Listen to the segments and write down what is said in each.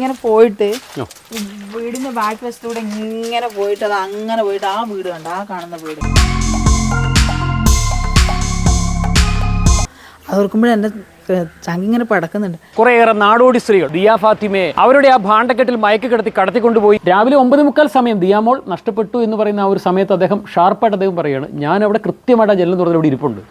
ഇങ്ങനെ പോയിട്ട് വീടിന്റെ ബാക്ക് വശത്തൂടെ ഇങ്ങനെ പോയിട്ട് അത് അങ്ങനെ പോയിട്ട് ആ വീട് കണ്ട ആ കാണുന്ന വീട് അത് ഓർക്കുമ്പോഴേ എൻ്റെ ചങ്കിങ്ങനെ പടക്കുന്നുണ്ട്. കുറേയേറെ നാടോടി സ്ത്രീകൾ ദിയ ഫാത്തിമയെ അവരുടെ ആ ഭാണ്ഡക്കെട്ടിൽ മയക്ക് കിടത്തി കടത്തിക്കൊണ്ടുപോയി. രാവിലെ 9:45 സമയം ദിയാമോൾ നഷ്ടപ്പെട്ടു എന്ന് പറയുന്ന ആ ഒരു സമയത്ത് അദ്ദേഹം ഷാർപ്പായിട്ട് അദ്ദേഹം പറയുകയാണ്, ഞാൻ അവിടെ കൃത്യമായിട്ട് ആ ജനലും തുറന്ന് ഇവിടെ ഇരിപ്പുണ്ട്.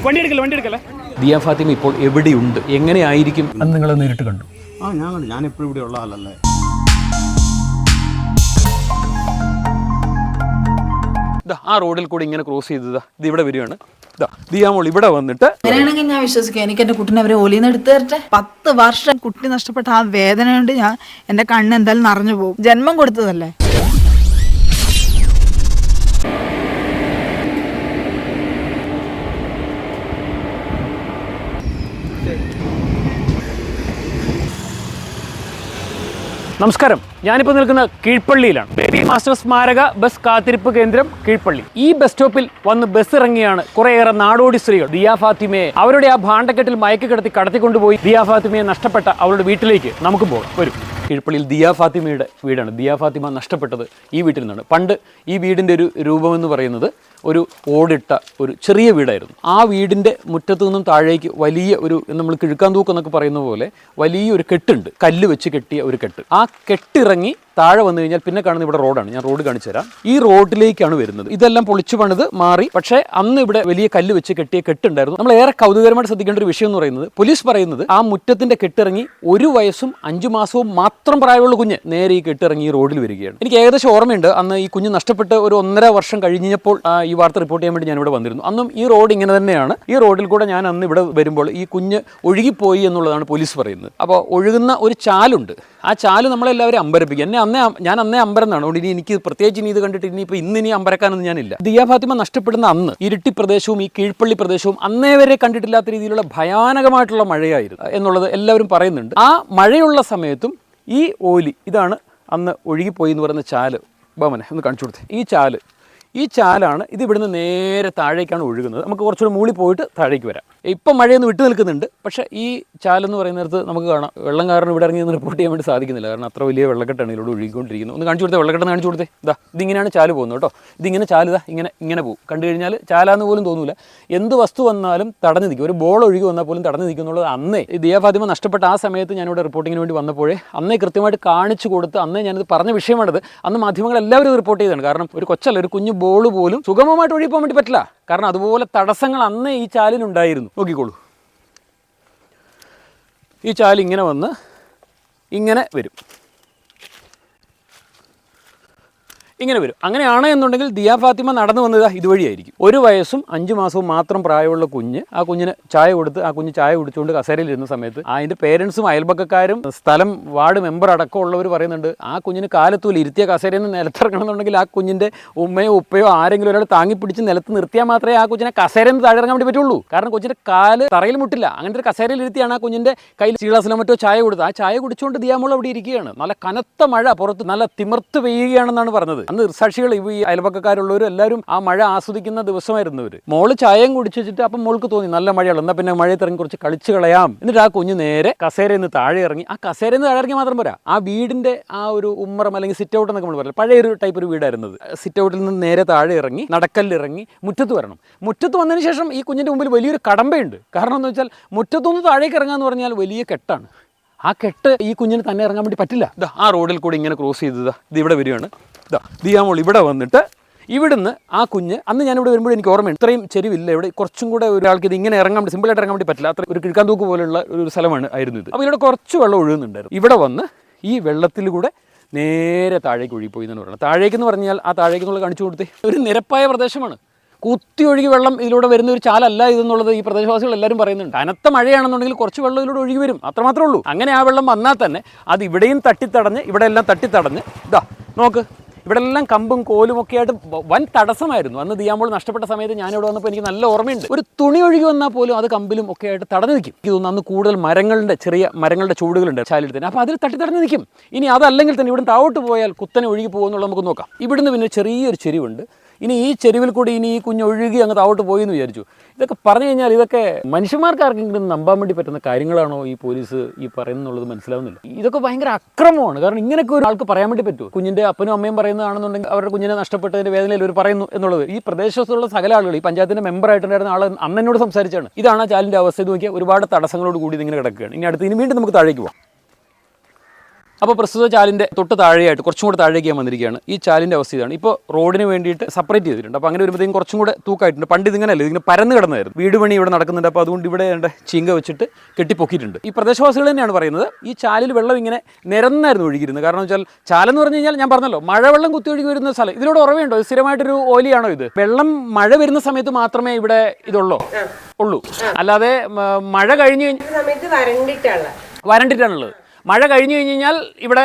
വണ്ടി എടുക്കല്ലേ. ദിയ ഫാത്തിമ ഇപ്പോൾ എവിടെയുണ്ട്, എങ്ങനെയായിരിക്കും അന്ന് നിങ്ങൾ നേരിട്ട് കണ്ടു? ഞാൻ എപ്പോഴും ഇവിടെ ഉള്ള ആളല്ലേ. ആ റോഡിൽ കൂടി ഇങ്ങനെ ക്രോസ് ചെയ്തതാ, ഇത് ഇവിടെ വരികയാണ്. ദിയാമോൾ ഇവിടെ വന്നിട്ട് അങ്ങനെയാണെങ്കിൽ ഞാൻ വിശ്വസിക്കാം, എനിക്ക് എന്റെ കുട്ടിനെ അവരെ ഒലിന്ന് എടുത്തു തരട്ടെ. 10 വർഷം കുട്ടി നഷ്ടപ്പെട്ട ആ വേദന കൊണ്ട് എന്റെ കണ്ണ് എന്തായാലും നിറഞ്ഞു പോകും. ജന്മം കൊടുത്തതല്ലേ. നമസ്കാരം, ഞാനിപ്പോൾ നിൽക്കുന്ന കീഴ്പള്ളിയിലാണ്. ബേബി മാസ്റ്റർ സ്മാരക ബസ് കാത്തിരിപ്പ് കേന്ദ്രം കീഴ്പള്ളി. ഈ ബസ് സ്റ്റോപ്പിൽ വന്ന് ബസ് ഇറങ്ങിയാണ് കുറേയേറെ നാടോടി സ്ത്രീകൾ ദിയ ഫാത്തിമയെ അവരുടെ ആ ഭാണ്ഡക്കെട്ടിൽ മയക്ക് കിടത്തി കടത്തിക്കൊണ്ടുപോയി. ദിയ ഫാത്തിമയെ നഷ്ടപ്പെട്ട അവരുടെ വീട്ടിലേക്ക് നമുക്ക് പോകാം. വരും. കീഴ്പള്ളിയിൽ ദിയ ഫാത്തിമയുടെ വീടാണ്. ദിയ ഫാത്തിമ നഷ്ടപ്പെട്ടത് ഈ വീട്ടിൽ നിന്നാണ്. പണ്ട് ഈ വീടിൻ്റെ ഒരു രൂപമെന്ന് പറയുന്നത് ഒരു ഓടിട്ട ഒരു ചെറിയ വീടായിരുന്നു. ആ വീടിൻ്റെ മുറ്റത്തു നിന്നും താഴേക്ക് വലിയ ഒരു, നമ്മൾ കിഴുക്കാൻ തൂക്കം എന്നൊക്കെ പറയുന്ന പോലെ വലിയൊരു കെട്ടുണ്ട്, കല്ല് വെച്ച് കെട്ടിയ ഒരു കെട്ട്. ആ കെട്ടിറങ്ങി താഴെ വന്നു കഴിഞ്ഞാൽ പിന്നെ കാണുന്ന ഇവിടെ റോഡാണ്. ഞാൻ റോഡ് കാണിച്ചു തരാം. ഈ റോഡിലേക്കാണ് വരുന്നത്. ഇതെല്ലാം പൊളിച്ചു പണിത് മാറി. പക്ഷേ അന്ന് ഇവിടെ വലിയ കല്ല് വെച്ച് കെട്ടിയ കെട്ടുണ്ടായിരുന്നു. നമ്മൾ ഏറെ കൗതുകരമായിട്ട് ശ്രദ്ധിക്കേണ്ട ഒരു വിഷയം എന്ന് പറയുന്നത്, പോലീസ് പറയുന്നത് ആ മുറ്റത്തിന്റെ കെട്ടിറങ്ങി 1 വയസ്സും 5 മാസവും മാത്രം പ്രായമുള്ള കുഞ്ഞ് നേരെ ഈ കെട്ടിറങ്ങി ഈ റോഡിൽ വരികയാണ്. എനിക്ക് ഏകദേശം ഓർമ്മയുണ്ട്, അന്ന് ഈ കുഞ്ഞ് നഷ്ടപ്പെട്ട് ഒരു 1.5 വർഷം കഴിഞ്ഞപ്പോൾ ഈ വാർത്ത റിപ്പോർട്ട് ചെയ്യാൻ വേണ്ടി ഞാൻ ഇവിടെ വന്നിരുന്നു. അന്നും ഈ റോഡ് ഇങ്ങനെ തന്നെയാണ്. ഈ റോഡിൽ കൂടെ ഞാൻ അന്ന് ഇവിടെ വരുമ്പോൾ ഈ കുഞ്ഞ് ഒഴുകിപ്പോയി എന്നുള്ളതാണ് പോലീസ് പറയുന്നത്. അപ്പോൾ ഒഴുകുന്ന ഒരു ചാലുണ്ട്. ആ ചാല് നമ്മളെല്ലാവരും അമ്പരപ്പിക്കും. ഞാൻ അന്നേ അമ്പരന്നാണ്. അതുകൊണ്ട് ഇനി എനിക്ക് പ്രത്യേകിച്ച് ഇനി ഇത് കണ്ടിട്ട് ഇനി അമ്പരക്കാനൊന്നും ഞാനില്ല. ദിയ ഫാത്തിമ നഷ്ടപ്പെടുന്ന അന്ന് ഇരിട്ടി പ്രദേശവും ഈ കീഴ്പള്ളി പ്രദേശവും അന്നേ വരെ കണ്ടിട്ടില്ലാത്ത രീതിയിലുള്ള ഭയാനകമായിട്ടുള്ള മഴയായിരുന്നു എന്നുള്ളത് എല്ലാവരും പറയുന്നുണ്ട്. ആ മഴയുള്ള സമയത്തും ഈ ഓലി, ഇതാണ് അന്ന് ഒഴുകിപ്പോയി എന്ന് പറയുന്ന ചാല്. ബാമനെ ഒന്ന് കാണിച്ചു കൊടുത്തേ. ഈ ചാലാണ്. ഇത് ഇവിടുന്ന് നേരെ താഴേക്കാണ് ഒഴുകുന്നത്. നമുക്ക് കുറച്ചുകൂടി മൂളി പോയിട്ട് താഴേക്ക് വരാം. ഇപ്പം മഴയൊന്നും വിട്ടു നിൽക്കുന്നുണ്ട്. പക്ഷേ ഈ ചാലെന്ന് പറയുന്നിടത്ത് നമുക്ക് കാണാം വെള്ളം കാരണം ഇവിടെ ഇറങ്ങി റിപ്പോർട്ട് ചെയ്യാൻ വേണ്ടി സാധിക്കുന്നില്ല. കാരണം അത്ര വലിയ വെള്ളക്കെട്ടാണ് ഇതിലൂടെ ഒഴുകിക്കൊണ്ടിരിക്കുന്നത്. ഒന്ന് കാണിച്ചു കൊടുത്തേ, വെള്ളക്കെട്ടെന്ന് കാണിച്ചു കൊടുത്തേ. ഇതിങ്ങനെയാണ് ചാല് പോകുന്നത് കേട്ടോ. ഇതിങ്ങനെ ചാല് ഇങ്ങനെ പോകും. കണ്ടു കഴിഞ്ഞാൽ ചാലാന്ന് പോലും തോന്നൂല. എന്ത് വസ്തു വന്നാലും തടഞ്ഞു നിൽക്കും. ഒരു ബോൾ ഒഴുകി വന്നാൽ പോലും തടഞ്ഞു നിൽക്കും എന്നുള്ളത് അന്നേ ഈ ദിയ ഫാത്തിമ നഷ്ടപ്പെട്ട ആ സമയത്ത് ഞാനിവിടെ റിപ്പോർട്ടിങ്ങിന് വേണ്ടി വന്നപ്പോഴേ അന്നേ കൃത്യമായിട്ട് കാണിച്ചു കൊടുത്ത് അന്നേ ഞാനിത് പറഞ്ഞ വിഷയമാണത്. അന്ന് മാധ്യമങ്ങൾ എല്ലാവരും റിപ്പോർട്ട് ചെയ്തതാണ്. കാരണം ഒരു കൊച്ചല്ല, ഒരു കുഞ്ഞു ബോൾ പോലും സുഗമമായിട്ട് ഒഴുകി പോകാൻ വേണ്ടി പറ്റില്ല. കാരണം അതുപോലെ തടസ്സങ്ങൾ അന്നേ ഈ ചാലിനുണ്ടായിരുന്നു. നോക്കിക്കോളൂ, ഈ ചാല് ഇങ്ങനെ വന്ന് ഇങ്ങനെ വരും. അങ്ങനെയാണ് എന്നുണ്ടെങ്കിൽ ദിയ ഫാത്തിമ നടന്നു വന്നത് ഇതുവഴിയായിരിക്കും. 1 വയസ്സും 5 മാസവും മാത്രം പ്രായമുള്ള കുഞ്ഞ്, ആ കുഞ്ഞിന് ചായ കൊടുത്ത് ആ കുഞ്ഞ് ചായ കുടിച്ചുകൊണ്ട് കസേരയിലിരുന്ന സമയത്ത് അതിൻ്റെ പേരൻസും അയൽപക്കക്കാരും സ്ഥലം വാർഡ് മെമ്പർ അടക്കമുള്ളവർ പറയുന്നുണ്ട്, ആ കുഞ്ഞിന് കാലത്തൂല ഇരുത്തിയ കസേരയിൽ നിന്ന് നിലത്തിറങ്ങണമെന്നുണ്ടെങ്കിൽ ആ കുഞ്ഞിൻ്റെ ഉമ്മയോ ഉപ്പയോ ആരെങ്കിലും ഒരാൾ താങ്ങിപ്പിടിച്ച് നിലത്ത് നിർത്തിയാൽ മാത്രമേ ആ കുഞ്ഞിനെ കസേരയിൽ നിന്ന് താഴെ ഇറങ്ങാൻ വേണ്ടി പറ്റുള്ളൂ. കാരണം കൊച്ചിൻ്റെ കാല് തറയിൽ മുട്ടില്ല. അങ്ങനത്തെ ഒരു കസേരയിൽ ഇരുത്തിയാണ് ആ കുഞ്ഞിൻ്റെ കയ്യിൽ ഗ്ലാസ്സിലോ മറ്റോ ചായ കൊടുത്ത്. ആ ചായ കുടിച്ചുകൊണ്ട് ദിയാമോൾ അവിടെ ഇരിക്കുകയാണ്. നല്ല കനത്ത മഴ പുറത്ത് നല്ല തിമിർത്ത് പെയ്യുകയാണെന്നാണ് പറഞ്ഞത്. അന്ന് ദൃക്സാക്ഷികൾ ഈ അയൽപക്കക്കാരുള്ളവരും എല്ലാവരും ആ മഴ ആസ്വദിക്കുന്ന ദിവസമായിരുന്നവർ. മോള് ചായയും കുടിച്ചു വെച്ചിട്ട് അപ്പം മോൾക്ക് തോന്നി നല്ല മഴയുള്ള, എന്നാൽ പിന്നെ മഴയത്ത് ഇറങ്ങി കുറച്ച് കളിച്ച് കളയാം. എന്നിട്ട് ആ കുഞ്ഞ് നേരെ കസേരയിൽ നിന്ന് താഴെ ഇറങ്ങി. ആ കസേരയിൽ നിന്ന് താഴെ ഇറങ്ങി മാത്രം പോരാ, ആ വീടിന്റെ ആ ഒരു ഉമ്മറം അല്ലെങ്കിൽ സിറ്റ് ഔട്ട് എന്നൊക്കെ നമ്മൾ പറയാം, പഴയ ഒരു ടൈപ്പ് ഒരു വീടായിരുന്നത്. സിറ്റ് ഔട്ടിൽ നിന്ന് നേരെ താഴെ ഇറങ്ങി നടക്കല്ലിറങ്ങി മുറ്റത്ത് വരണം. മുറ്റത്ത് വന്നതിന് ശേഷം ഈ കുഞ്ഞിൻ്റെ മുമ്പിൽ വലിയൊരു കടമ്പയുണ്ട്. കാരണം എന്ന് വെച്ചാൽ മുറ്റത്തൊന്ന് താഴേക്ക് ഇറങ്ങാന്ന് പറഞ്ഞാൽ വലിയ കെട്ടാണ്. ആ കെട്ട് ഈ കുഞ്ഞിന് തന്നെ ഇറങ്ങാൻ വേണ്ടി പറ്റില്ല. ആ റോഡിൽ കൂടി ഇങ്ങനെ ക്രോസ് ചെയ്തത് ഇത് ഇവിടെ വരികയാണ്. ദിയാമോൾ ഇവിടെ വന്നിട്ട് ഇവിടുന്ന് ആ കുഞ്ഞ്, അന്ന് ഞാനിവിടെ വരുമ്പോൾ എനിക്ക് ഓർമ്മയുണ്ട്, ഇത്രയും ചെരുവില്ല ഇവിടെ, കുറച്ചും കൂടെ ഒരാൾക്ക് ഇത് ഇങ്ങനെ ഇറങ്ങാൻ വേണ്ടി സിമ്പിളായിട്ട് ഇറങ്ങാൻ വേണ്ടി പറ്റില്ല. അത്ര ഒരു കിഴക്കാൻ തൂക്ക് പോലുള്ള ഒരു സ്ഥലമാണ് ആയിരുന്നു ഇത്. അപ്പോൾ ഇവിടെ കുറച്ച് വെള്ളം ഒഴുകുന്നുണ്ടായിരുന്നു. ഇവിടെ വന്ന് ഈ വെള്ളത്തിൽ കൂടെ നേരെ താഴേക്ക് ഒഴുകിപ്പോയി എന്നാണ് പറയുന്നത്. താഴേക്കെന്ന് പറഞ്ഞാൽ ആ താഴേക്ക് എന്നുള്ള കാണിച്ചു കൊടുത്തേ, ഒരു നിരപ്പായ പ്രദേശമാണ്. കുത്തി ഒഴുകി വെള്ളം ഇതിലൂടെ വരുന്ന ഒരു ചാലല്ല ഇതെന്നുള്ളത് ഈ പ്രദേശവാസികൾ എല്ലാവരും പറയുന്നുണ്ട്. കനത്ത മഴയാണെന്നുണ്ടെങ്കിൽ കുറച്ച് വെള്ളം ഇതിലൂടെ ഒഴുകി വരും, അത്രമാത്രമേ ഉള്ളൂ. അങ്ങനെ ആ വെള്ളം വന്നാൽ തന്നെ അത് ഇവിടെയും തട്ടിത്തടഞ്ഞ് ഇവിടെ എല്ലാം തട്ടിത്തടഞ്ഞ് നോക്ക്, ഇവിടെ എല്ലാം കമ്പും കോലും ഒക്കെ ആയിട്ട് വൻ തടസ്സമായിരുന്നു. അന്ന് ദിയാമോൾ നഷ്ടപ്പെട്ട സമയത്ത് ഞാനിവിടെ വന്നപ്പോൾ എനിക്ക് നല്ല ഓർമ്മയുണ്ട്. ഒരു തുണി ഒഴുകി വന്നാൽ പോലും അത് കമ്പിലും ഒക്കെ ആയിട്ട് തടഞ്ഞു നിൽക്കും. എനിക്ക് തോന്നുന്നു അന്ന് കൂടുതൽ ചെറിയ മരങ്ങളുടെ ചൂടുകളുണ്ട് ചാലിൽ തന്നെ. അപ്പോൾ അതിൽ തടഞ്ഞു നിൽക്കും. ഇനി അതല്ലെങ്കിൽ തന്നെ ഇവിടെ താഴോട്ട് പോയാൽ കുത്തനെ ഒഴുകി പോകുമെന്നുള്ളത് നമുക്ക് നോക്കാം. ഇവിടുന്ന് പിന്നെ ചെറിയൊരു ചെരിവുണ്ട്. ഇനി ഈ ചെരുവിൽ കൂടി ഇനി ഈ കുഞ്ഞ് ഒഴുകി അങ്ങ് താവോട്ട് പോയി എന്ന് വിചാരിച്ചു. ഇതൊക്കെ പറഞ്ഞു കഴിഞ്ഞാൽ ഇതൊക്കെ മനുഷ്യന്മാർക്ക് ആർക്കെങ്കിലും നമ്പാൻ വേണ്ടി പറ്റുന്ന കാര്യങ്ങളാണോ ഈ പോലീസ് ഈ പറയുന്നുള്ളത് മനസ്സിലാവുന്നില്ല. ഇതൊക്കെ ഭയങ്കര അക്രമമാണ്. കാരണം ഇങ്ങനെയൊക്കെ ഒരു ആൾക്ക് പറയാൻ വേണ്ടി പറ്റുമോ? കുഞ്ഞിൻ്റെ അപ്പനും അമ്മയും പറയുന്നതാണെന്നുണ്ടെങ്കിൽ അവരുടെ കുഞ്ഞിനെ നഷ്ടപ്പെട്ടതിൻ്റെ വേദനയിൽ അവർ പറയുന്നു എന്നുള്ളത് ഈ പ്രദേശത്തുള്ള സകല ആളുകൾ, ഈ പഞ്ചായത്തിൻ്റെ മെമ്പറായിട്ടുണ്ടായിരുന്ന ആൾ അന്ന് എന്നോട് സംസാരിച്ചാണ്. ഇതാണ് ആ ചാലിൻ്റെ അവസ്ഥ. ഇത് നോക്കിയാൽ ഒരുപാട് തടസ്സങ്ങളോട് കൂടി ഇതിങ്ങനെ കിടക്കുകയാണ്. ഇനി അടുത്ത് ഇനി വീണ്ടും നമുക്ക് താഴേക്ക് പോകാം. അപ്പോൾ പ്രസ്തുത ചാലിൻ്റെ തൊട്ട് താഴെയായിട്ട് കുറച്ചും കൂടെ താഴേക്ക് ഞാൻ വന്നിരിക്കുകയാണ്. ഈ ചാലിൻ്റെ അവസ്ഥ ഇതാണ്. ഇപ്പോൾ റോഡിന് വേണ്ടിയിട്ട് സെപ്പറേറ്റ് ചെയ്തിട്ടുണ്ട്. അപ്പോൾ അങ്ങനെ വരുമ്പോഴത്തേക്കും കുറച്ചും കൂടെ തൂക്കായിട്ടുണ്ട്. പണ്ട് ഇതിങ്ങനെയല്ല, ഇതിങ്ങനെ പരന്ന് കിടന്നായിരുന്നു. വീട് പണി ഇവിടെ നടക്കുന്നുണ്ട്. അപ്പോൾ അതുകൊണ്ട് ഇവിടെ ചീങ്ക വെച്ചിട്ട് കെട്ടിപ്പൊക്കിയിട്ടുണ്ട്. ഈ പ്രദേശവാസികൾ തന്നെയാണ് പറയുന്നത് ഈ ചാലിൽ വെള്ളം ഇങ്ങനെ നിരന്നായിരുന്നു ഒഴുകിയിരുന്നത്. കാരണം വെച്ചാൽ ചാലെന്ന് പറഞ്ഞു കഴിഞ്ഞാൽ ഞാൻ പറഞ്ഞല്ലോ മഴവെള്ളം കുത്തി ഒഴുകി വരുന്ന സ്ഥലം. ഇതിലൂടെ ഉറവയുണ്ടോ? സ്ഥിരമായിട്ടൊരു ഓലിയാണോ ഇത്? വെള്ളം മഴ വരുന്ന സമയത്ത് മാത്രമേ ഇവിടെ ഉള്ളൂ. അല്ലാതെ മഴ കഴിഞ്ഞ് വരണ്ടിട്ടാണുള്ളത്. മഴ കഴിഞ്ഞു കഴിഞ്ഞാൽ ഇവിടെ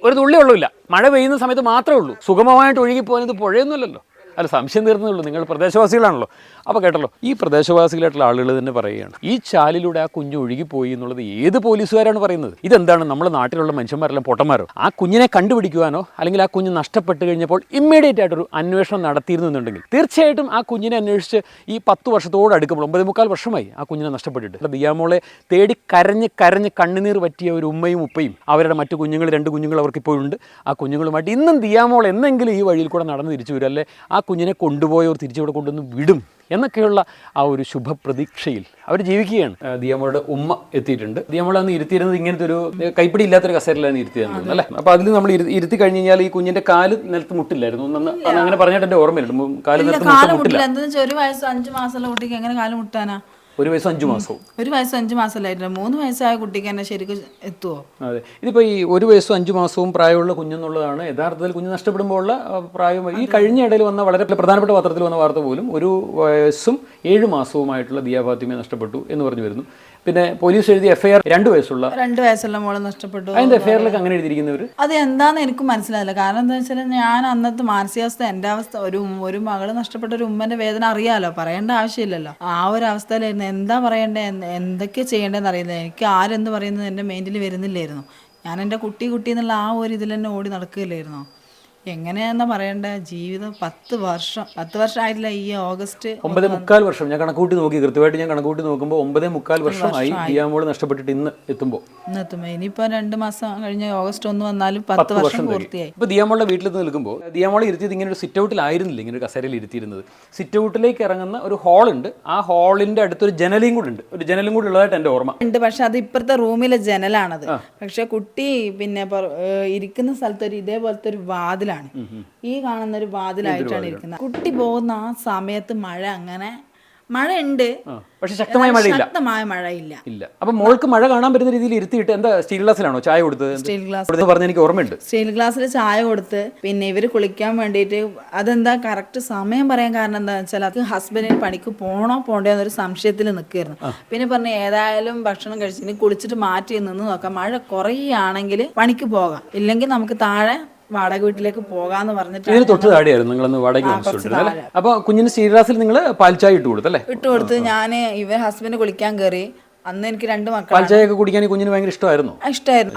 ഒരു തുള്ളി വെള്ളമില്ല. മഴ പെയ്യുന്ന സമയത്ത് മാത്രമേ ഉള്ളൂ. സുഗമമായിട്ട് ഒഴുകി പോകുന്നത് പുഴയൊന്നുമല്ലല്ലോ. അല്ല, സംശയം തീർന്നുള്ളൂ. നിങ്ങൾ പ്രദേശവാസികളാണല്ലോ. അപ്പോൾ കേട്ടല്ലോ, ഈ പ്രദേശവാസികളായിട്ടുള്ള ആളുകൾ തന്നെ പറയുകയാണ് ഈ ചാലിലൂടെ ആ കുഞ്ഞ് ഒഴുകിപ്പോയി എന്നുള്ളത് ഏത് പോലീസുകാരാണ് പറയുന്നത്? ഇതെന്താണ് നമ്മുടെ നാട്ടിലുള്ള മനുഷ്യന്മാരെല്ലാം പൊട്ടന്മാരോ? ആ കുഞ്ഞിനെ കണ്ടുപിടിക്കുവാനോ അല്ലെങ്കിൽ ആ കുഞ്ഞ് നഷ്ടപ്പെട്ട് കഴിഞ്ഞപ്പോൾ ഇമ്മീഡിയറ്റ് ആയിട്ടൊരു അന്വേഷണം നടത്തിയിരുന്നുണ്ടെങ്കിൽ തീർച്ചയായിട്ടും ആ കുഞ്ഞിനെ അന്വേഷിച്ച് ഈ 10 വർഷത്തോട് അടുക്കുമ്പോൾ 9.25 വർഷമായി ആ കുഞ്ഞിനെ നഷ്ടപ്പെട്ടിട്ട് ദിയാമോളെ തേടി കരഞ്ഞ് കണ്ണുനീർ പറ്റിയ ഒരു ഉമ്മയും ഉപ്പയും അവരുടെ മറ്റു കുഞ്ഞുങ്ങൾ 2 കുഞ്ഞുങ്ങൾ അവർക്കിപ്പോഴുണ്ട്. ആ കുഞ്ഞുങ്ങളുമായിട്ട് ഇന്നും ദിയാമോൾ എന്നെങ്കിലും ഈ വഴിയിൽ കൂടെ നടന്ന് തിരിച്ചു വരും, അല്ലെ ആ കുഞ്ഞിനെ കൊണ്ടുപോയവർ തിരിച്ചിവിടെ കൊണ്ടുവന്ന് വിടും എന്നൊക്കെയുള്ള ആ ഒരു ശുഭപ്രതീക്ഷയിൽ അവർ ജീവിക്കുകയാണ്. ദിയാമോളുടെ ഉമ്മ എത്തിയിട്ടുണ്ട്. ദിയാമോൾ അന്ന് ഇരുത്തിയിരുന്നത് ഇങ്ങനത്തെ ഒരു കൈപ്പിടി ഇല്ലാത്തൊരു കസേരയിലാണ് ഇരുത്തിയിരുന്നത് അല്ലേ? അപ്പോൾ അതിൽ നമ്മൾ ഇരുത്തി കഴിഞ്ഞ് കഴിഞ്ഞാൽ ഈ കുഞ്ഞിന്റെ കാല് നിലത്ത് മുട്ടില്ലായിരുന്നു. അന്ന് അങ്ങനെ പറഞ്ഞിട്ട് എൻ്റെ ഓർമ്മയിലുണ്ട്. കാല് നിലത്ത് മുട്ടില്ല. ഒരു വയസ്സ് 5 മാസമുള്ള കുട്ടിക്ക് എങ്ങനെ കാല് മുട്ടാനാ? 1 വയസ്സും 5 മാസവും. 1 വയസ്സ് 5 മാസമല്ലായിരുന്നു. 3 വയസ്സായ കുട്ടിക്ക് തന്നെ ശരിക്കും എത്തുമോ? അതെ, ഇതിപ്പോൾ ഈ 1 വയസ്സും 5 മാസവും പ്രായമുള്ള കുഞ്ഞെന്നുള്ളതാണ് യഥാർത്ഥത്തിൽ കുഞ്ഞ് നഷ്ടപ്പെടുമ്പോൾ ഉള്ള പ്രായം. ഈ കഴിഞ്ഞ ഇടയിൽ വന്ന വളരെ പ്രധാനപ്പെട്ട പത്രത്തിൽ വന്ന വാർത്ത പോലും 1 വയസ്സും 7 മാസവുമായിട്ടുള്ള ദിയ ഫാത്തിമയെ നഷ്ടപ്പെട്ടു എന്ന് പറഞ്ഞു വരുന്നു. പിന്നെ പോലീസ് എഴുതിയ FIR 2 വയസ്സുള്ള മോളെ നഷ്ടപ്പെട്ടു. അതിന്റെ FIRലൊക്കെ അങ്ങനെ എഴുതിയിരിക്കുന്നവർ അത് എന്താന്ന് എനിക്ക് മനസ്സിലായില്ല. കാരണം എന്താ വെച്ചാൽ ഞാൻ അന്നത്തെ മാനസികാവസ്ഥ, എൻ്റെ അവസ്ഥ, ഒരു മകള് നഷ്ടപ്പെട്ട ഒരു ഉമ്മന്റെ വേദന അറിയാലോ, പറയേണ്ട ആവശ്യമില്ലല്ലോ. ആ ഒരു അവസ്ഥയിലായിരുന്നു. എന്താ പറയണ്ടേ, എന്തൊക്കെ ചെയ്യേണ്ടതെന്ന് അറിയില്ല. എനിക്ക് ആരെന്ത് പറയുന്നത് എൻ്റെ മൈൻഡിൽ വരുന്നില്ലായിരുന്നു. ഞാൻ എൻ്റെ കുട്ടി എന്നുള്ള ആ ഒരു ഇതിൽ തന്നെ ഓടി നടക്കുകയില്ലായിരുന്നു. എങ്ങനെയാണെന്നാ പറയണ്ട, ജീവിതം 10 വർഷം ആയിട്ടില്ല. ഈ ഓഗസ്റ്റ് 9.25 വർഷം ഞാൻ കണക്കൂട്ടി നോക്കി. കൃത്യമായിട്ട് ഞാൻ കണക്കൂട്ടി നോക്കുമ്പോൾ 9.25 വർഷമായി ദിയാമോൾ നഷ്ടപ്പെട്ടിട്ട് ഇന്ന് എത്തുമ്പോൾ ഇനിയിപ്പോ 2 മാസം കഴിഞ്ഞ് ഓഗസ്റ്റ് 1 വന്നാലും 10 വർഷം പൂർത്തിയായി. ഇപ്പൊ ദിയാമോളുടെ വീട്ടിൽ നിൽക്കുമ്പോൾ ദിയാമോളെ ഇരുത്തിയത് ഇങ്ങനെ ഒരു സിറ്റ് ഔട്ടിലായിരുന്നില്ല, ഇങ്ങനെ ഒരു കസേരയിൽ ഇരുത്തിയിരുന്നത്. സിറ്റ് ഔട്ടിലേക്ക് ഇറങ്ങുന്ന ഒരു ഹാളുണ്ട്. ആ ഹാളിന്റെ അടുത്തൊരു ജനലും കൂടെ ഉണ്ട്. ഒരു ജനലും കൂടെ ഉള്ളതായിട്ട് എൻ്റെ ഓർമ്മ ഉണ്ട്. പക്ഷെ അത് ഇപ്പുറത്തെ റൂമിലെ ജനലാണത്. പക്ഷെ കുട്ടി പിന്നെ ഇരിക്കുന്ന സ്ഥലത്ത് ഒരു ഇതേപോലത്തെ ഒരു വാതിൽ, ഈ കാണുന്ന ഒരു വാതിലായിട്ടാണ് ഇരിക്കുന്നത്. കുട്ടി പോകുന്ന ആ സമയത്ത് മഴ ഉണ്ട്, പക്ഷെ ശക്തമായ മഴയില്ല. അപ്പൊ മോൾക്ക് മഴ കാണാൻ പറ്റുന്ന രീതിയിൽ ഇരുത്തിയിട്ട് എന്താ സ്റ്റീൽ ഗ്ലാസ്സിലാണോ ചായ കൊടുത്തത്? സ്റ്റീൽ ഗ്ലാസ് പറഞ്ഞ എനിക്ക് ഓർമ്മയുണ്ട്. സ്റ്റീൽ ഗ്ലാസ്സിൽ ചായ കൊടുത്ത് പിന്നെ ഇവര് കുളിക്കാൻ വേണ്ടിയിട്ട് അതെന്താ കറക്റ്റ് സമയം പറയാൻ കാരണം എന്താ വെച്ചാൽ അത് ഹസ്ബൻഡിന് പണിക്ക് പോണ്ടേ എന്നൊരു സംശയത്തിൽ നിൽക്കുകയായിരുന്നു. പിന്നെ പറഞ്ഞു ഏതായാലും ഭക്ഷണം കഴിച്ചിട്ട് കുളിച്ചിട്ട് മാറ്റി നിന്ന് നോക്കാം, മഴ കുറയുകയാണെങ്കിൽ പണിക്ക് പോകാം, ഇല്ലെങ്കിൽ നമുക്ക് താഴെ വാടക വീട്ടിലേക്ക് പോകാന്ന് പറഞ്ഞിട്ട് ഇതിന് തൊട്ട് താഴെയായിരുന്നു നിങ്ങളൊന്ന് വാടക. അപ്പൊ കുഞ്ഞിന് സ്റ്റീൽ ഗ്ലാസ്സിൽ നിങ്ങൾ പാൽച്ചായ ഇട്ട് കൊടുത്ത് ഞാൻ ഹസ്ബൻഡ് കുളിക്കാൻ കയറി. അന്ന് എനിക്ക് 2 മക്കൾ. പാൽച്ചായൊക്കെ കുടിക്കാൻ കുഞ്ഞിന് ഭയങ്കര ഇഷ്ടമായിരുന്നു.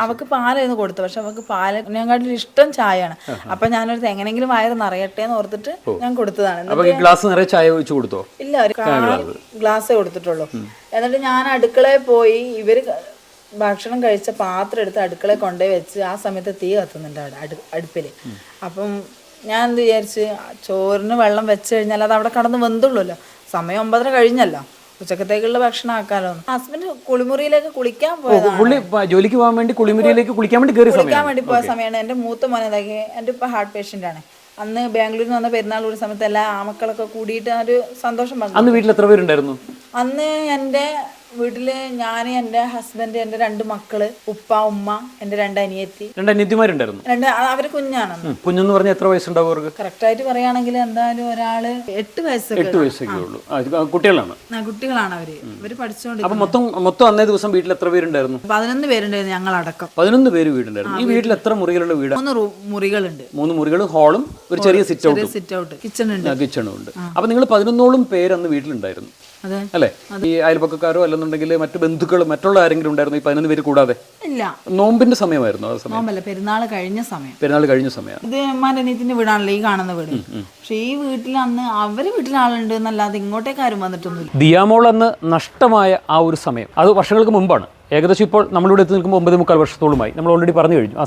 അവക്ക് പാലായിരുന്നു കൊടുത്തു. പക്ഷെ അവക്ക് പാലിനെക്കാട്ടിലും ഇഷ്ടം ചായയാണ്. അപ്പൊ ഞാനൊരു എങ്ങനെങ്കിലും വയറ് നിറയട്ടെ എന്ന് ഓർത്തിട്ട് ഞാൻ കൊടുത്തതാണ്. ഗ്ലാസ് നിറയെ ചായ ഒഴിച്ചു കൊടുത്തോ? ഇല്ല, ഒരു ഗ്ലാസ്സേ കൊടുത്തിട്ടുള്ളൂ. എന്നിട്ട് ഞാൻ അടുക്കളയിൽ പോയി. ഇവര് ഭക്ഷണം കഴിച്ച പാത്രം എടുത്ത് അടുക്കളയിൽ കൊണ്ടുപോയി വെച്ച് ആ സമയത്ത് തീ കത്തുന്നുണ്ട് അവിടെ അടുപ്പിൽ. അപ്പം ഞാൻ എന്ത് വിചാരിച്ച്, ചോറിന് വെള്ളം വെച്ച് കഴിഞ്ഞാൽ അത് അവിടെ കടന്ന് വെന്തുള്ളൂല്ലോ. സമയം 9:30 കഴിഞ്ഞല്ലോ, ഉച്ചക്കത്തേക്കുള്ള ഭക്ഷണം ആക്കാലോ. ഹസ്ബൻഡ് കുളിമുറിയിലേക്ക് കുളിക്കാൻ പോയതാണ്. ജോലിക്ക് പോകാൻ വേണ്ടി കുളിമുറിയിലേക്ക് കുളിക്കാൻ വേണ്ടി പോയ സമയമാണ്. എൻ്റെ മൂത്ത മോനെ ഇതാക്കി. എൻ്റെ ഇപ്പം ഹാർട്ട് പേഷ്യൻ്റ് ആണ്. അന്ന് ബാംഗ്ലൂരിൽ നിന്ന് വന്ന പെരുന്നാൾ കൂടി സമയത്ത് എല്ലാ ആമക്കളൊക്കെ കൂടിയിട്ട് ഒരു സന്തോഷം പറഞ്ഞു. അന്ന് വീട്ടിൽ എത്ര പേരുണ്ടായിരുന്നു? അന്ന് എൻ്റെ വീട്ടില് ഞാൻ, എൻ്റെ ഹസ്ബൻഡ്, എൻ്റെ 2 മക്കള്, ഉപ്പ, ഉമ്മ, എൻ്റെ 2 അനിയത്തി. 2 അനിയത്തിമാരുണ്ടായിരുന്നു. അവര് കുഞ്ഞാണ്. കുഞ്ഞെന്ന് പറഞ്ഞാൽ എത്ര വയസ്സുണ്ടാവും അവർക്ക്? കറക്റ്റ് ആയിട്ട് പറയുകയാണെങ്കിൽ എന്തായാലും ഒരാള് 8 വയസ്സൊക്കെ ഉള്ളൂ. കുട്ടികളാണ് അവര് പഠിച്ചോണ്ട്. അപ്പൊ മൊത്തം അന്നേ ദിവസം വീട്ടിൽ എത്ര പേരുണ്ടായിരുന്നു? 11 പേരുണ്ടായിരുന്നു ഞങ്ങളടക്കം. 11 പേര് വീടുണ്ടായിരുന്നു. ഈ വീട്ടിൽ എത്ര മുറികളുള്ള വീട്? 3 മുറികളുണ്ട്. 3 മുറികളും ഹാളും ഒരു ചെറിയ സിറ്റ് ഔട്ട്, കിച്ചണും ഉണ്ട്. അപ്പൊ നിങ്ങൾ 11ഓളം പേര് അന്ന് വീട്ടിലുണ്ടായിരുന്നു അല്ലേ? ഈ അയൽപക്കക്കാരോ അല്ലെന്നുണ്ടെങ്കിൽ അല്ലെന്നുണ്ടെങ്കിൽ മറ്റു ബന്ധുക്കൾ മറ്റുള്ള ആരെങ്കിലും ഉണ്ടായിരുന്നു ഈ 11 പേര് കൂടാതെ? ഇല്ല, നോമ്പിന്റെ സമയമായിരുന്നു ആ സമയം? നോമ്പല്ല, പെരുന്നാൾ കഴിഞ്ഞ സമയം. പെരുന്നാൾ കഴിഞ്ഞ സമയം. ഇത് ഉമ്മാന്റെ അനിയത്തിന്റെ വീടാണല്ലോ ഈ കാണുന്ന വീട്. പക്ഷെ ഈ വീട്ടിൽ അന്ന് അവര് വീട്ടിൽ ആളുണ്ട് എന്നല്ലാതെ ഇങ്ങോട്ടേക്ക് ആരും വന്നിട്ടൊന്നുമില്ല. ദിയാമോൾ അന്ന് നഷ്ടമായ ആ ഒരു സമയം അത് വർഷങ്ങൾക്ക് മുമ്പാണ്. ഏകദേശം ഇപ്പോൾ നമ്മളിവിടെ എത്തി നിൽക്കുമ്പോൾ 9.25 വർഷത്തോളമായി. നമ്മൾ ഓൾറെഡി പറഞ്ഞു കഴിഞ്ഞു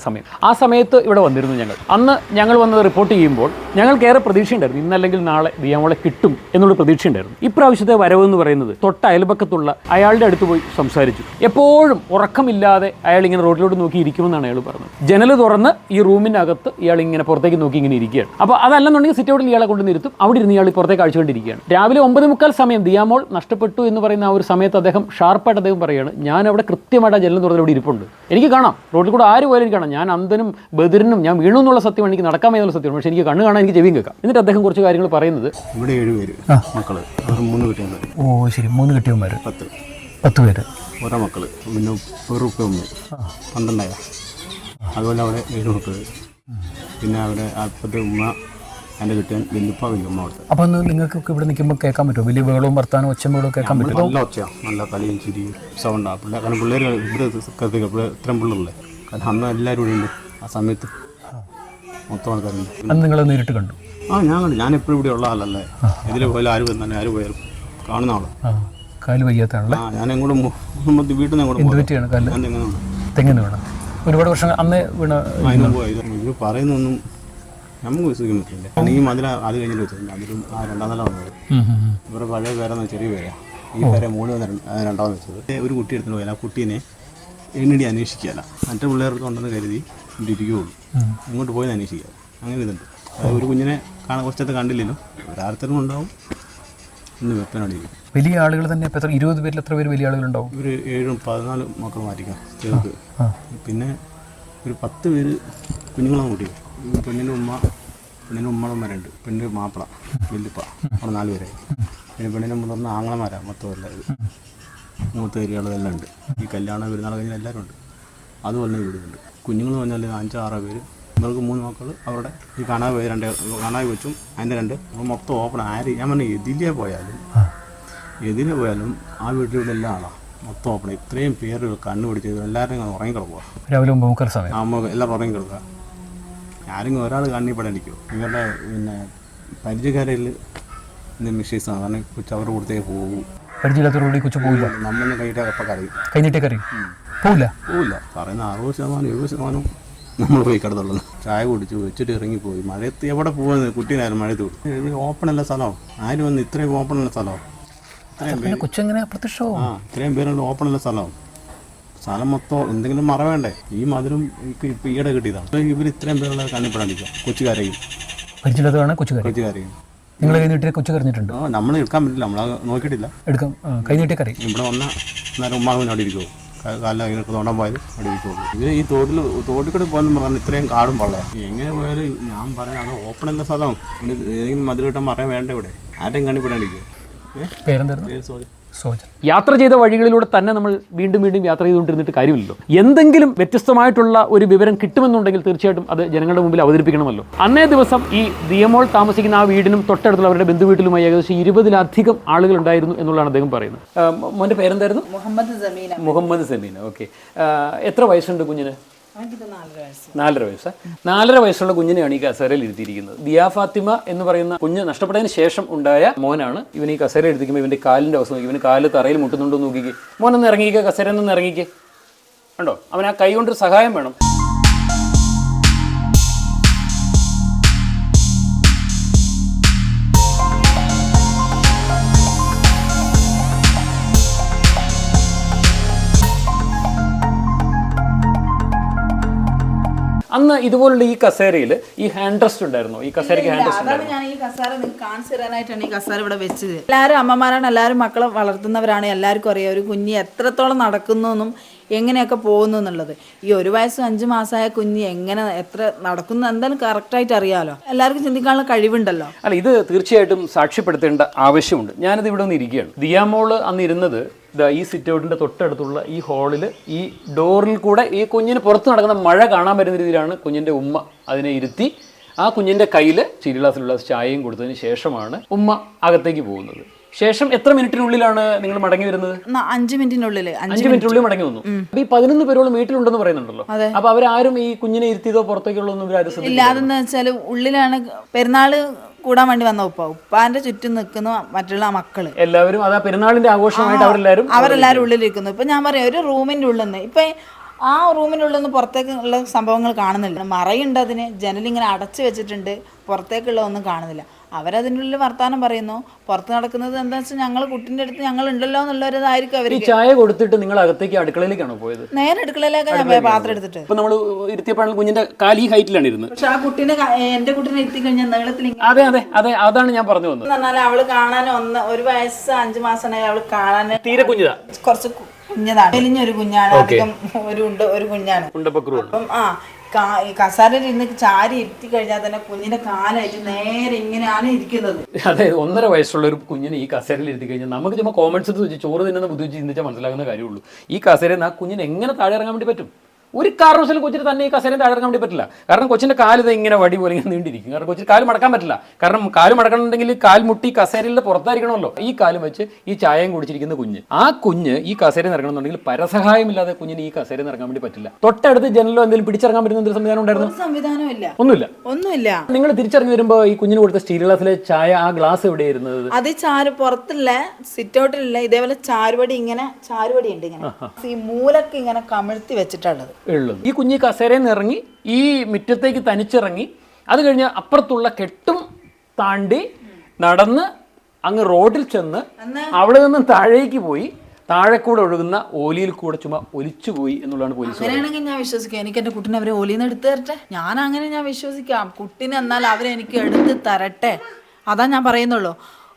ആ സമയത്ത് ഇവിടെ വന്നിരുന്നു ഞങ്ങൾ. അന്ന് ഞങ്ങൾ വന്നത് റിപ്പോർട്ട് ചെയ്യുമ്പോൾ ഞങ്ങൾക്കേറെ പ്രതീക്ഷയുണ്ടായിരുന്നു, ഇന്നല്ലെങ്കിൽ നാളെ ദിയാമോളെ കിട്ടും എന്നുള്ള പ്രതീക്ഷയുണ്ടായിരുന്നു. ഇപ്രാവശ്യത്തെ വരവെന്ന് പറയുന്നത് തൊട്ട അയൽപക്കത്തുള്ള അയാളുടെ അടുത്ത് പോയി സംസാരിച്ചു. എപ്പോഴും ഉറക്കമില്ലാതെ അയാൾ ഇങ്ങനെ റോഡിലോട്ട് നോക്കി ഇരിക്കുമെന്നാണ് അയാൾ പറഞ്ഞത്. ജനൽ തുറന്ന് ഈ റൂമിനകത്ത് ഇയാൾ ഇങ്ങനെ പുറത്തേക്ക് നോക്കി ഇങ്ങനെ ഇരിക്കുകയാണ്. അപ്പോൾ അതല്ലെന്നുണ്ടെങ്കിൽ സിറ്റ് ഔട്ടിൽ ഇയാളെ കൊണ്ട് നിർത്തും, അവിടെ ഇരുന്ന് ഇയാൾ പുറത്തേക്ക് കാഴ്ചകൊണ്ടിരിക്കുകയാണ്. രാവിലെ 9:45 സമയം ദിയാമോൾ നഷ്ടപ്പെട്ടു എന്ന് പറയുന്ന ആ ഒരു സമയത്ത് അദ്ദേഹം ഷാർപ്പായിട്ട് അദ്ദേഹം പറയുകയാണ്, ഞാൻ അവിടെ കൃത്യമായിട്ട് ആ ജനലും തുറന്ന് ഇവിടെ ഇരിപ്പുണ്ട്, എനിക്ക് കാണാം, റോഡിൽ കൂടെ ആര് പോയാലും എനിക്ക് കാണാം, ഞാൻ അന്ധനും ബദിരനും ഞാൻ വീണു എന്നുള്ള സത്യമാണ്, എനിക്ക് നടക്കാൻ എന്നുള്ള സത്യമാണ്, പക്ഷേ എനിക്ക് കണ്ണ് കാണാൻ എനിക്ക് ചെവിയും കേൾക്കാം. എന്നിട്ട് അദ്ദേഹം കുറച്ച് കാര്യങ്ങൾ പറയുന്നത്, ഇവിടെ 7 പേര് മക്കള്, 3 കുട്ടികൾ. ഓ ശരി, 3 കെട്ടിയവന്മാർ, 10 പേര്, ഓരോ മക്കള്, പിന്നെ പെറുപ്പ 12. അതുപോലെ അവിടെ 7 മക്കള്, പിന്നെ അവിടെ അപ്പത്തെ ഉമ്മ, എൻ്റെ കിട്ടിയാൻ വല്യപ്പ വല്യമ്മ അവിടുത്തെ. അപ്പം അന്ന് നിങ്ങൾക്കൊക്കെ ഇവിടെ നിൽക്കുമ്പോൾ കേൾക്കാൻ പറ്റുമോ? വലിയ വേളവും വർത്താനവും ഒച്ചമേളവും കേൾക്കാൻ പറ്റുമോ? നല്ല ഒച്ചയാണ്, നല്ല കളിയും ചിരിയും സൗണ്ടാണ് പിള്ളേർ. കാരണം പിള്ളേർ ഇവിടെ ഇത്രയും പിള്ളേരല്ലേ, കാരണം അന്ന് എല്ലാവരും ഇവിടെ ഉണ്ട് ആ സമയത്ത്, മൊത്തം ആൾക്കാരുണ്ട്. അന്ന് നിങ്ങൾ നേരിട്ട് കണ്ടു? ഞാൻ കണ്ടു. ഞാൻ എപ്പോഴും ഇവിടെ ഉള്ള ആളല്ലേ, ഇതിൽ പോയാലും ആര് വന്നാലും ആര് പോയാലും കാണുന്ന ആള്. കാല് വയ്യാത്താണല്ലേ? ഞാൻ എങ്ങോട്ടും വീട്ടിൽ നിന്ന് എങ്ങോട്ടും എന്ത് പറ്റിയാണ് കാല്? തെങ്ങിന് വീണ ഒരുപാട് വർഷങ്ങൾ അന്ന് വീണ? അതിന് പോയി ഇത് പറയുന്നൊന്നും നമുക്ക് വിശ്വസിക്കാൻ പറ്റില്ല. കാരണം ഈ മതിൽ അത് കഴിഞ്ഞിട്ട് വെച്ചിട്ടുണ്ട്, അതിലും ആ 2ാം നില വന്നത്. ഇവരുടെ പഴയ പേരെന്ന് ചെറിയ പേരാണ്, ഈ പേരെ 3 2ാമത് വെച്ചത്. ഒരു കുട്ടി എടുത്തിട്ട് പോയാൽ ആ കുട്ടീനെ എണ്ണി അന്വേഷിക്കുകയല്ല, മറ്റു പിള്ളേർക്ക് ഉണ്ടെന്ന് കരുതി ഇവിടെ ഇരിക്കുകയുള്ളൂ, ഇങ്ങോട്ട് പോയി അന്വേഷിക്കുക. അങ്ങനെ ഇതുണ്ട്. അതായത് ഒരു കുഞ്ഞിനെ കുറച്ചത്തെ കണ്ടില്ലല്ലോ, ഒരാർത്തരും ഉണ്ടാവും, ഇന്ന് വെപ്പനോടിയിരിക്കും. വലിയ ആളുകൾ തന്നെ ഇപ്പം 20 പേരിൽ എത്ര പേര് വലിയ ആളുകളുണ്ടാവും? ഇവർ 14 മക്കൾ മാറ്റിക്കാം ചെറുത്. പിന്നെ ഒരു 10 പേര് കുഞ്ഞുങ്ങളെ കൂട്ടി. പെണ്ണിൻ്റെ ഉമ്മമാരുണ്ട്, പെണ്ണിൻ്റെ മാപ്പിള വല്യപ്പ, അവിടെ 4 പേരായി. പിന്നെ പെണ്ണിൻ്റെ മുതിർന്ന ആങ്ങളമാരാണ് മൊത്തം എല്ലാവരും, മൂത്ത ഏരിയകളെല്ലാം ഉണ്ട്. ഈ കല്യാണ പെരുന്നാൾ കഴിഞ്ഞാൽ എല്ലാവരും ഉണ്ട്. അതുപോലെ വീടുണ്ട്. കുഞ്ഞുങ്ങൾ പറഞ്ഞാൽ 5-6 പേര്. ഇവർക്ക് 3 മക്കൾ അവരുടെ ഈ കാണാതെ പോയി 2 കാണാതെ വെച്ചും അതിൻ്റെ 2 മൊത്തം ഓപ്പൺ. ആര് ഞാൻ പറഞ്ഞ എതിലെ പോയാലും ആ വീട്ടിലുള്ള എല്ലാ ആളാണ് മൊത്തം ഓപ്പൺ. ഇത്രയും പേര് കണ്ണു പിടിച്ച് എല്ലാവരും ഉറങ്ങിക്കിടക്കുക. രാവിലെ 9:30 സമയം എല്ലാം ഉറങ്ങിക്കിടക്കുക. ആരെങ്കിലും ഒരാൾ കണ്ണിപ്പെടാനിരിക്കുമോ? ഇവരുടെ പിന്നെ പരിചയക്കാരിൽ മിസ്റ്റേക്സാണ്. കാരണം കൊച്ചു അവരുടെ കൂടുതലേ പോകും. പരിചയമില്ലാത്തവരോട് കൊച്ചു പോകില്ല. നമ്മളൊന്നും കൈയിട്ടപ്പം കറിയും കഴിഞ്ഞിട്ടേ പോവില്ല. പറയുന്ന 60%, 70% നമ്മൾ പോയി കിടന്നുള്ളത്. ചായ കുടിച്ച് വെച്ചിട്ട് ഇറങ്ങിപ്പോയി. മഴയത്ത് എവിടെ പോകുന്നത്? കുട്ടീനായാലും മഴയത്ത് കൊടുക്കും. ഓപ്പൺ അല്ല സ്ഥലം. ആരും വന്ന് ഇത്രയും ഓപ്പൺ ഉള്ള സ്ഥലം, കൊച്ചെങ്ങനെ അപ്രത്യക്ഷവും? ഇത്രയും പേരുള്ള ഓപ്പൺ ഉള്ള സ്ഥലം മൊത്തം എന്തെങ്കിലും മറ വേണ്ടേ? ഈ മതിലും ഇപ്പം ഈയിടെ കിട്ടിയതാണ്. ഇവർ ഇത്രയും പേരുള്ള കണ്ണിപ്പെടാണ്ടിരിക്കുക. കൊച്ചുകാരെയും പരിചയമില്ലാത്തതാണ് കൊച്ചുകാരെയും. നിങ്ങൾ കൈനീട്ടിയെ കൊച്ചു കറിഞ്ഞിട്ടുണ്ട്? നമ്മൾ എടുക്കാൻ പറ്റില്ല, നമ്മൾ നോക്കിയിട്ടില്ല. എടുക്കാം. കൈനീട്ടിയെ കറി ഇവിടെ വന്നാൽ നേരം ഉമ്മാവിന് അവിടെ ഇരിക്കുമോ? കാലിൽ അങ്ങനെ തോണ്ടാൻ പോയാലും അവിടെ ഇരിക്കുള്ളൂ. ഇത് ഈ തോട്ടിൽ കൂടെ പോകുന്ന പറഞ്ഞാൽ ഇത്രയും കാടും പള്ളയാണ്. എങ്ങനെ പോയാലും ഞാൻ പറയാം, അത് ഓപ്പൺ അല്ല സ്ഥലം. ഏതെങ്കിലും മതിൽ കിട്ടാൻ പറയാൻ വേണ്ട ഇവിടെ ആരെയും കണ്ണിപ്പെടാണ്ടിരിക്കുക. പേരെന്തായിരുന്നു? യാത്ര ചെയ്ത വഴികളിലൂടെ തന്നെ നമ്മൾ വീണ്ടും യാത്ര ചെയ്തുകൊണ്ടിരുന്നിട്ട് കാര്യമില്ലല്ലോ. എന്തെങ്കിലും വ്യത്യസ്തമായിട്ടുള്ള ഒരു വിവരം കിട്ടുമെന്നുണ്ടെങ്കിൽ തീർച്ചയായിട്ടും അത് ജനങ്ങളുടെ മുമ്പിൽ അവതരിപ്പിക്കണമല്ലോ. അന്നേ ദിവസം ഈ ദിയമോൾ താമസിക്കുന്ന ആ വീടിനും തൊട്ടടുത്തുള്ള അവരുടെ ബന്ധുവീട്ടിലുമായി ഏകദേശം 20-ലധികം ആളുകൾ ഉണ്ടായിരുന്നു എന്നുള്ളതാണ് അദ്ദേഹം പറയുന്നത്. മോൻ്റെ പേരെന്തായിരുന്നു? മുഹമ്മദ് സമീന. ഓക്കെ. എത്ര വയസ്സുണ്ട് കുഞ്ഞിന്? 4.5 വയസ്സ്. 4.5 വയസ്സുള്ള കുഞ്ഞിനെയാണ് ഈ കസേരയിൽ ഇരുത്തിയിരിക്കുന്നത്. ദിയാ ഫാത്തിമ എന്ന് പറയുന്ന കുഞ്ഞ് നഷ്ടപ്പെട്ടതിന് ശേഷം ഉണ്ടായ മോനാണ്. ഇവൻ ഈ കസേര എടുത്തിരിക്കുമ്പോൾ ഇവൻ്റെ കാലിൻ്റെ അവസ്ഥ നോക്കി. ഇവന് കാല് തറയിൽ മുട്ടുന്നുണ്ടോ നോക്കിക്കേ. മോനൊന്ന് ഇറങ്ങിക്കുക, കസേര ഒന്ന് ഇറങ്ങിക്കേ. ഉണ്ടോ? അവൻ ആ കൈ കൊണ്ടൊരു സഹായം വേണം. അന്ന് ഇതുപോലുള്ള ഈ കസേരയിൽ ഈ ഹാൻഡ് റെസ്റ്റ് ഉണ്ടായിരുന്നു. ഈ കസേരയ്ക്ക് ഹാൻഡ് റെസ്റ്റ് ഉണ്ടായിരുന്നു. ഞാൻ ഈ കസേര നിങ്ങൾക്ക് കാണിച്ചു തരാനായിട്ടാണ് ഈ കസേര ഇവിടെ വെച്ചത്. എല്ലാവരും അമ്മമാരാണ്, എല്ലാവരും മക്കളെ വളർത്തുന്നവരാണ്. എല്ലാവർക്കും അറിയാം ഒരു കുഞ്ഞ് എത്രത്തോളം നടക്കുന്നു എന്നും എങ്ങനെയൊക്കെ പോകുന്നു എന്നുള്ളത്. ഈ 1 വയസ്സും 5 മാസമായ കുഞ്ഞ് എങ്ങനെ എത്ര നടക്കുന്നു എന്തായാലും കറക്റ്റായിട്ട് അറിയാമല്ലോ. എല്ലാവർക്കും ചിന്തിക്കാനുള്ള കഴിവുണ്ടല്ലോ. അല്ല, ഇത് തീർച്ചയായിട്ടും സാക്ഷ്യപ്പെടുത്തേണ്ട ആവശ്യമുണ്ട്. ഞാനിത് ഇവിടെ ഒന്ന് ഇരിക്കുകയാണ്. ദിയാമോള് അന്ന് ഇരുന്നത് ഈ സിറ്റ് ഔട്ടിൻ്റെ തൊട്ടടുത്തുള്ള ഈ ഹാളിൽ ഈ ഡോറിൽ കൂടെ ഈ കുഞ്ഞിന് പുറത്ത് നടക്കുന്ന മഴ കാണാൻ പറ്റുന്ന രീതിയിലാണ് കുഞ്ഞിൻ്റെ ഉമ്മ അതിനെ ഇരുത്തി ആ കുഞ്ഞിൻ്റെ കയ്യിൽ സ്റ്റീൽ ഗ്ലാസ്സിലുള്ള ചായയും കൊടുത്തതിന് ശേഷമാണ് ഉമ്മ അകത്തേക്ക് പോകുന്നത്. ശേഷം എത്ര മിനിറ്റിനുള്ളിലാണ് നിങ്ങൾ മടങ്ങി വരുന്നത്? 5 മിനിറ്റിനുള്ളിൽ 5 മിനിറ്റിനുള്ളിൽ മടങ്ങി വന്നു. അപ്പൊ ഈ 11 പേരോളം വീട്ടിലുണ്ടെന്ന് പറയുന്നുണ്ടല്ലോ. അപ്പൊ അവരാരും ഈ കുഞ്ഞിനെ ഇരുത്തിയതോ പുറത്തേക്കുള്ളൊന്നും ഇവരാരും ശ്രദ്ധിച്ചില്ല? ഇല്ല, അതെന്ന് വെച്ചാൽ ഉള്ളിലാണ് പെരുന്നാള് കൂടാൻ വേണ്ടി വന്ന ഉപ്പാന്റെ ചുറ്റും നിൽക്കുന്ന മറ്റുള്ള മക്കള് എല്ലാവരും അതാ പെരുന്നാളിന്റെ ആഘോഷമായിട്ട് അവരെല്ലാരും ഉള്ളിലിരിക്കുന്നു. ഇപ്പൊ ഞാൻ പറയാം, ഒരു റൂമിന്റെ ഉള്ളിൽ നിന്ന് ഇപ്പൊ ആ റൂമിൻ്റെ ഉള്ളിൽ നിന്ന് പുറത്തേക്കുള്ള സംഭവങ്ങൾ കാണുന്നില്ല. മറയുണ്ട്, അതിന് ജനലിങ്ങനെ അടച്ചു വെച്ചിട്ടുണ്ട്, പുറത്തേക്കുള്ള ഒന്നും കാണുന്നില്ല. അവരതിൻ്റെ ഉള്ളിൽ വർത്താനം പറയുന്നു. പുറത്ത് നടക്കുന്നത് എന്താ വെച്ചാൽ ഞങ്ങൾ കുട്ടിൻ്റെ അടുത്ത് ഞങ്ങൾ ഉണ്ടല്ലോ എന്നുള്ളവരതായിരിക്കും അവർ. ചായ കൊടുത്തിട്ട് നിങ്ങൾ അകത്തേക്ക് അടുക്കളയിലേക്കാണോ പോയത്? നേരെ അടുക്കളയിലേക്ക് ഞാൻ പാത്രം എടുത്തിട്ട്. ഇപ്പൊ നമ്മൾ ഇരുത്തിയപ്പോഴാണ് കുഞ്ഞിന്റെ കാലി ഹൈറ്റിലാണ് ഇരുന്നത്. പക്ഷെ ആ കുട്ടീനെ എന്റെ കുട്ടീനെ എത്തി കഴിഞ്ഞാൽ നീളത്തിൽ അതെ അതെ അതെ അതാണ് ഞാൻ പറഞ്ഞു വന്നത്. പറഞ്ഞാൽ അവള് കാണാൻ 1 വയസ്സ് 5 മാസമാണെങ്കിൽ അവള് കാണാൻ തീരെ കുഞ്ഞിതാ, കുറച്ച് കുഞ്ഞതാണ്, മെലിഞ്ഞൊരു കുഞ്ഞാണ്, അധികം ഒരു കുഞ്ഞാണ്. അപ്പം കസാരയിൽ ഇരുന്ന് ചാരി ഇരുത്തി കഴിഞ്ഞാൽ തന്നെ കുഞ്ഞിന്റെ കാലായിട്ട് നേരെ ഇങ്ങനെയാണ് ഇരിക്കുന്നത്. അതെ, 1.5 വയസ്സുള്ള ഒരു കുഞ്ഞിനെ ഈ കസേരയിൽ ഇരുത്തി കഴിഞ്ഞാൽ നമുക്ക് ചുമ്മാ കോമൺ സെൻസ് വെച്ച് ചോറ് തിന്നുന്ന ബുദ്ധി ചിന്തിച്ചാൽ മനസ്സിലാകുന്ന കാര്യമുള്ളൂ. ഈ കസേരയിൽ നിന്ന് ആ കുഞ്ഞിന് എങ്ങനെ താഴെ ഇറങ്ങാൻ വേണ്ടി പറ്റും? ഒരു കാരണവശാലും കൊച്ചിന് തന്നെ ഈ കസേരയിൽ താഴെ ഇറങ്ങാൻ വേണ്ടി പറ്റില്ല. കാരണം കൊച്ചിന്റെ കാല് ഇത് ഇങ്ങനെ വടി പോലെ ഇങ്ങനെ നീണ്ടിരിക്കും. കാരണം കൊച്ചിന് കാല് മടക്കാൻ പറ്റില്ല. കാരണം കാല് മടക്കണമെന്നുണ്ടെങ്കിൽ കാൽ മുട്ടി കസേരയിൽ പുറത്തായിരിക്കണമല്ലോ. ഈ കാലും വെച്ച് ഈ ചായയും കുടിച്ചിരിക്കുന്ന കുഞ്ഞ്, ആ കുഞ്ഞ് ഈ കസേരയിൽ ഇറങ്ങണമെന്നുണ്ടെങ്കിൽ പരസഹായമില്ലാതെ കുഞ്ഞിന് ഈ കസേരയിൽ ഇറങ്ങാൻ വേണ്ടി പറ്റില്ല. തൊട്ടടുത്ത് ജനലോ എന്തെങ്കിലും പിടിച്ചിറങ്ങാൻ പറ്റുന്ന എന്തെങ്കിലും സംവിധാനം ഉണ്ടായിരുന്നു? സംവിധാനമില്ല, ഒന്നുമില്ല. നിങ്ങൾ തിരിച്ചറിഞ്ഞ് വരുമ്പോൾ ഈ കുഞ്ഞിന് കൊടുത്ത സ്റ്റീൽ ഗ്ലാസ്സിലെ ചായ, ആ ഗ്ലാസ് എവിടെയായിരുന്നത്? അത് ചാരു പുറത്തില്ല, സിറ്റ് ഔട്ടിലില്ല, ഇതേപോലെ ചാരുപടി ഉണ്ട് ഇങ്ങനെ ഈ മൂലക്ക് ഇങ്ങനെ കമിഴ്ത്തി വെച്ചിട്ടുള്ളത് ഉള്ളത്. ഈ കുഞ്ഞ് കസേരയിൽ നിന്ന് ഇറങ്ങി ഈ മുറ്റത്തേക്ക് തനിച്ചിറങ്ങി, അത് കഴിഞ്ഞ് അപ്പുറത്തുള്ള കെട്ടും താണ്ടി നടന്ന് അങ്ങ് റോഡിൽ ചെന്ന് അവിടെ നിന്നും താഴേക്ക് പോയി, താഴെ കൂടെ ഒഴുകുന്ന ഓലിയിൽ കൂടെ ചുമ്മാ ഒലിച്ചുപോയി എന്നുള്ളതാണ് പോലീസ്. അങ്ങനെയാണെങ്കിൽ ഞാൻ വിശ്വസിക്കാം. എനിക്ക് എൻ്റെ കുട്ടീനെ അവരെ ഓലിയിൽ നിന്ന് എടുത്തു തരട്ടെ. ഞാൻ വിശ്വസിക്കാം. കുട്ടീനെ എന്നാൽ അവരെനിക്ക് എടുത്ത് തരട്ടെ. അതാ ഞാൻ പറയുന്നുള്ളൂ.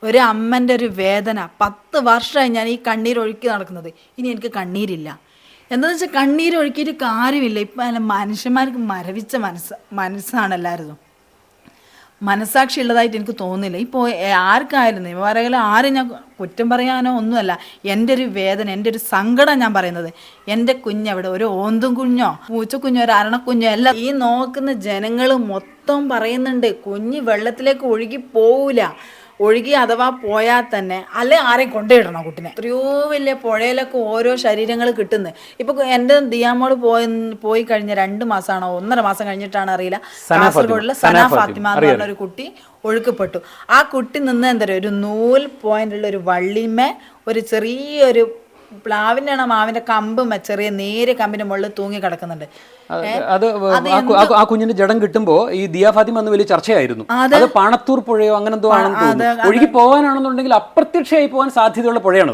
ഒരു അമ്മൻ്റെ ഒരു വേദന. 10 വർഷമായി ഞാൻ ഈ കണ്ണീരൊഴുക്കി നടക്കുന്നത്. ഇനി എനിക്ക് കണ്ണീരില്ല. എന്താണെന്ന് വെച്ചാൽ കണ്ണീരൊഴുക്കിയിട്ട് കാര്യമില്ല. ഇപ്പം മനുഷ്യന്മാർക്ക് മരവിച്ച മനസ്സാണ് എല്ലാവരും. മനസ്സാക്ഷി ഉള്ളതായിട്ട് എനിക്ക് തോന്നുന്നില്ല. ഇപ്പോൾ ആർക്കായാലും നിയമപരമായാലും ആരും ഞാൻ കുറ്റം പറയാനോ ഒന്നുമല്ല. എൻ്റെ ഒരു വേദന, എൻ്റെ ഒരു സങ്കടം ഞാൻ പറയുന്നത്. എൻ്റെ കുഞ്ഞവിടെ ഒരു ഓന്തും കുഞ്ഞോ പൂച്ചക്കുഞ്ഞോ ഒരു അരണക്കുഞ്ഞോ എല്ലാം ഈ നോക്കുന്ന ജനങ്ങൾ മൊത്തം പറയുന്നുണ്ട്, കുഞ്ഞ് വെള്ളത്തിലേക്ക് ഒഴുകി പോവില്ല. ഒഴുകി അഥവാ പോയാൽ തന്നെ അല്ലെ ആരെയും കൊണ്ടുപോയിടണം കുട്ടിനെ. എത്രയോ വലിയ പുഴയിലൊക്കെ ഓരോ ശരീരങ്ങൾ കിട്ടുന്നത്. ഇപ്പൊ എൻ്റെ ദിയാമോള് പോയി കഴിഞ്ഞ 2 മാസമാണോ 1.5 മാസം കഴിഞ്ഞിട്ടാണ് അറിയില്ല, കാസർഗോഡിലെ സന ഫാത്തിമ എന്ന് പറഞ്ഞ ഒരു കുട്ടി ഒഴുക്കപ്പെട്ടു. ആ കുട്ടി നിന്ന് എന്താ പറയുക, ഒരു നൂൽ പോയിന്റുള്ള ഒരു വള്ളിമേ ഒരു ചെറിയൊരു പ്ലാവിൻ്റെ മാവിന്റെ കമ്പും ചെറിയ നേരിയ കമ്പിന്റെ മുകളിൽ തൂങ്ങി കിടക്കുന്നുണ്ട്. അത് ആ കുഞ്ഞിന്റെ ജഡം കിട്ടുമ്പോ ഈ ദിയാ ഫാത്തിമ അന്ന് വലിയ ചർച്ചയായിരുന്നു. അത് പാണത്തൂർ പുഴയോ അങ്ങനെ എന്തോ ആണെന്ന് ഒഴുകി പോകാനാണെന്നുണ്ടെങ്കിൽ അപ്രത്യക്ഷമായി പോകാൻ സാധ്യതയുള്ള പുഴയാണ്.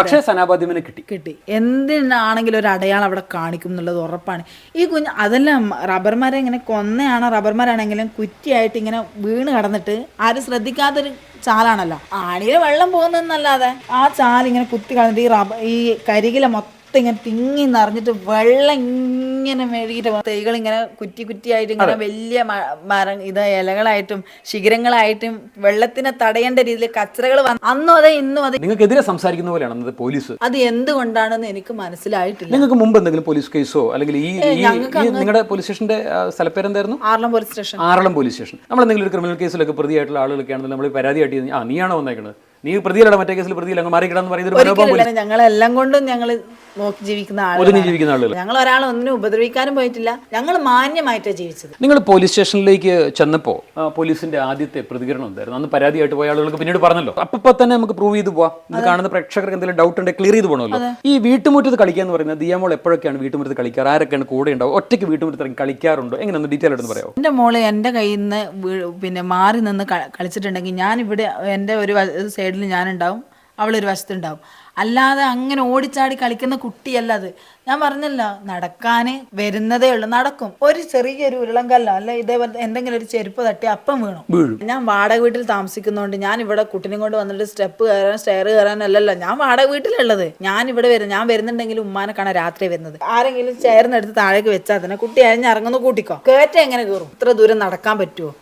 പക്ഷേ സനാ ഫാത്തിമനെ കിട്ടി. എന്തിനാണെങ്കിലും ഒരു അടയാളം അവിടെ കാണിക്കും എന്നുള്ളത് ഉറപ്പാണ്. ഈ കുഞ്ഞ് അതെല്ലാം റബ്ബർമാരെ ഇങ്ങനെ കൊന്നയാണോ, റബ്ബർമാരാണെങ്കിലും കുറ്റിയായിട്ട് ഇങ്ങനെ വീണ് കിടന്നിട്ട് ആരും ശ്രദ്ധിക്കാത്തൊരു ചാലാണല്ലോ. ആണിയിലെ വെള്ളം പോകുന്നതെന്നല്ലാതെ ആ ചാലിങ്ങനെ കുത്തി കളഞ്ഞിട്ട് ഈ കരികില മൊത്തം ഇങ്ങനെ തിങ്ങി നിറഞ്ഞിട്ട് വെള്ളം ഇങ്ങനെ മെഴുകിയിട്ട് തൈകൾ ഇങ്ങനെ കുറ്റിയായിട്ട് ഇങ്ങനെ വലിയ മരം ഇലകളായിട്ടും ശിഖരങ്ങളായിട്ടും വെള്ളത്തിനെ തടയേണ്ട രീതിയിൽ കച്ചറകൾ വന്നു. അന്നും അതെ ഇന്നും അതെ. നിങ്ങൾക്കെതിരെ സംസാരിക്കുന്ന പോലെയാണ് പോലീസ്. അത് എന്തുകൊണ്ടാണെന്ന് എനിക്ക് മനസ്സിലായിട്ടില്ല. നിങ്ങൾക്ക് മുമ്പ് എന്തെങ്കിലും പോലീസ് കേസോ അല്ലെങ്കിൽ ഈ നിങ്ങളുടെ പോലീസ് സ്റ്റേഷന്റെ സ്ഥലപ്പേരെന്തായിരുന്നു? Aralam police station. Aralam police station. നമ്മൾ എന്തെങ്കിലും ഒരു ക്രിമിനൽ കേസിലൊക്കെ പ്രതിയായിട്ടുള്ള ആളുകളൊക്കെ ആണെന്ന് നമ്മൾ പരാതിയായിട്ട് നീയാണോ വന്നേക്കുന്നത്, നീ പ്രതിയല്ല, മറ്റേ കേസിൽ പ്രതിയില്ല, മാറിക്കിടാന്ന് പറയുന്നത്. ഞങ്ങളെല്ലാം കൊണ്ടും ഞങ്ങൾ നോക്കി ജീവിക്കുന്ന ആളുകൾ. ഞങ്ങൾ ഒരാളെ ഒന്നിനും ഉപദ്രവിക്കാനും പോയിട്ടില്ല. ഞങ്ങൾ മാന്യമായിട്ടാണ് ജീവിച്ചത്. നിങ്ങൾ പോലീസ് സ്റ്റേഷനിലേക്ക് ചെന്നപ്പോൾ പോലീസിന്റെ ആദ്യത്തെ പ്രതികരണം എന്തായിരുന്നു? അന്ന് പരാതിയായിട്ട് പോയ ആളുകൾക്ക് പിന്നീട് പറഞ്ഞല്ലോ, അപ്പൊ തന്നെ നമുക്ക് പ്രൂവ് ചെയ്ത് പോവാം, ഇത് കാണുന്ന പ്രേക്ഷകർക്ക് എന്തെങ്കിലും ഡൗട്ട് ഉണ്ടെങ്കിൽ ക്ലിയർ ചെയ്ത് പോകണമല്ലോ. ഈ വീട്ടുമുറ്റത്ത് കളിക്കുക എന്ന് പറയുന്നത് ദിയാമോൾ എപ്പോഴൊക്കെയാണ് വീട്ടുമുറ്റത്ത് കളിക്കാറ്? ആരൊക്കെയാണ് കൂടെ ഉണ്ടാവും? ഒറ്റയ്ക്ക് വീട്ടുമുറ്റത്ത് കളിക്കാറുണ്ടോ? എങ്ങനെയൊന്ന് ഡീറ്റെയിൽ ആയിട്ട് പറയാമോ? എൻ്റെ മോള് എൻ്റെ കയ്യിൽ നിന്ന് പിന്നെ മാറി നിന്ന് കളിച്ചിട്ടുണ്ടെങ്കിൽ ഞാനിവിടെ എൻ്റെ ഒരു സൈഡിൽ ഞാനുണ്ടാവും, അവളൊരു വശത്തുണ്ടാവും. അല്ലാതെ അങ്ങനെ ഓടിച്ചാടി കളിക്കുന്ന കുട്ടിയല്ല അത്. ഞാൻ പറഞ്ഞല്ലോ, നടക്കാൻ വരുന്നതേ ഉള്ളൂ, നടക്കും. ഒരു ചെറിയൊരു ഉരുളങ്കല്ലോ അല്ല ഇതേപോലെ എന്തെങ്കിലും ഒരു ചെരുപ്പ് തട്ടി അപ്പം വീണു. ഞാൻ വാടക വീട്ടിൽ താമസിക്കുന്നതുകൊണ്ട് ഞാൻ ഇവിടെ കുട്ടിനെ കൊണ്ട് വന്നിട്ട് സ്റ്റെയർ കയറാനല്ലല്ലോ ഞാൻ വാടക വീട്ടിലുള്ളത്. ഞാൻ ഇവിടെ ഞാൻ വരുന്നുണ്ടെങ്കിൽ ഉമ്മാനെ കാണാൻ രാത്രി വരുന്നത്. ആരെങ്കിലും ചെയറിനെടുത്ത് താഴേക്ക് വെച്ചാൽ തന്നെ കുട്ടി അഴിഞ്ഞിറങ്ങുന്നു, കൂട്ടിക്കോ. കയറ്റ എങ്ങനെ കയറും? ഇത്ര ദൂരം നടക്കാൻ പറ്റുമോ?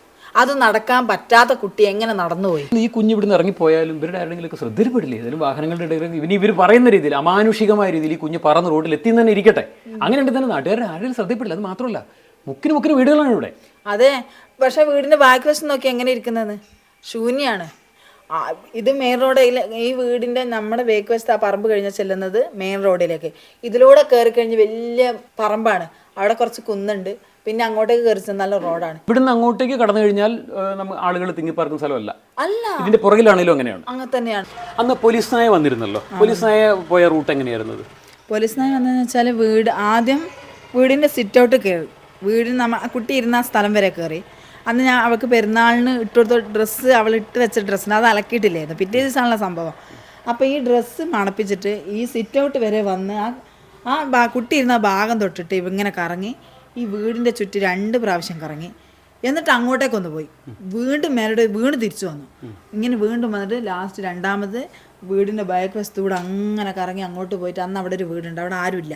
അത് നടക്കാൻ പറ്റാത്ത കുട്ടി എങ്ങനെ നടന്നുപോയി? ഈ കുഞ്ഞ് ഇവിടുന്ന് ഇറങ്ങിപ്പോയാലും ഇവരുടെ ആരെങ്കിലും ശ്രദ്ധയിൽപ്പെടില്ലേ? ഏതെങ്കിലും വാഹനങ്ങളുടെ ഇടയിൽ ഇവർ പറയുന്ന രീതിയിൽ അമാനുഷികമായ രീതിയിൽ ഈ കുഞ്ഞ് പറന്ന് റോഡിൽ എത്തി തന്നെ ഇരിക്കട്ടെ, അങ്ങനെ ഉണ്ടെങ്കിൽ തന്നെ നാട്ടുകാരുടെ ആരെങ്കിലും ശ്രദ്ധയിൽപ്പെടില്ല. അത് മാത്രമല്ല മുക്കിന് വീടുകളാണ് ഇവിടെ. അതെ, പക്ഷെ വീടിന്റെ ബാക്ക് വശം നോക്കി എങ്ങനെ ഇരിക്കുന്നത്? ശൂന്യാണ്. ഇത് മെയിൻ റോഡിൽ ഈ വീടിൻ്റെ നമ്മുടെ ബേക്ക് വശത്ത് ആ പറമ്പ് കഴിഞ്ഞാൽ ചെല്ലുന്നത് മെയിൻ റോഡിലേക്ക്. ഇതിലൂടെ കയറി കഴിഞ്ഞ് വലിയ പറമ്പാണ്, അവിടെ കുറച്ച് കുന്നുണ്ട്, പിന്നെ അങ്ങോട്ടേക്ക് കയറി ചെന്നാൽ റോഡാണ്. ഇവിടുന്ന് അങ്ങോട്ടേക്ക് കടന്നു കഴിഞ്ഞാൽ ആളുകൾ തിങ്ങിപ്പാർക്കുന്ന സ്ഥലമല്ല, അല്ല ഇതിന്റെ പുറകിലാണെങ്കിലും അങ്ങനെയാണ്. അങ്ങനെ തന്നെയാണ്. അന്ന് പോലീസ് നായ വന്നിരുന്നല്ലോ, പോലീസ് നായ പോയ റൂട്ട് എങ്ങനെയായിരുന്നത്? പോലീസ് നായ വന്നതെന്ന് വെച്ചാൽ ആദ്യം വീടിൻ്റെ സിറ്റ് ഔട്ട് കയറി, വീടിന് കുട്ടി ഇരുന്ന ആ സ്ഥലം വരെ കയറി. അന്ന് ഞാൻ അവൾക്ക് പെരുന്നാളിന് ഇട്ടുകൊടുത്ത ഡ്രസ്സ്, അവൾ ഇട്ട് വെച്ച ഡ്രസ്സിന് അത് അലക്കിയിട്ടില്ലായിരുന്നു, പിറ്റേ ദിവസമാണല്ലോ സംഭവം. അപ്പോൾ ഈ ഡ്രസ്സ് മണപ്പിച്ചിട്ട് ഈ സിറ്റ് ഔട്ട് വരെ വന്ന് കുട്ടി ഇരുന്ന ഭാഗം തൊട്ടിട്ട് ഇങ്ങനെ കറങ്ങി ഈ വീടിൻ്റെ ചുറ്റും 2 പ്രാവശ്യം കറങ്ങി, എന്നിട്ട് അങ്ങോട്ടേക്കൊന്ന് പോയി, വീണ്ടും മേലോട്ട് വീണ്ടും തിരിച്ചു വന്നു. ഇങ്ങനെ വീണ്ടും വന്നിട്ട് ലാസ്റ്റ് രണ്ടാമത് വീടിൻ്റെ ബാക്ക് വശത്തൂടെ അങ്ങനെ കറങ്ങി അങ്ങോട്ട് പോയിട്ട്, അന്ന് അവിടെ ഒരു വീടുണ്ട്, അവിടെ ആരുമില്ല,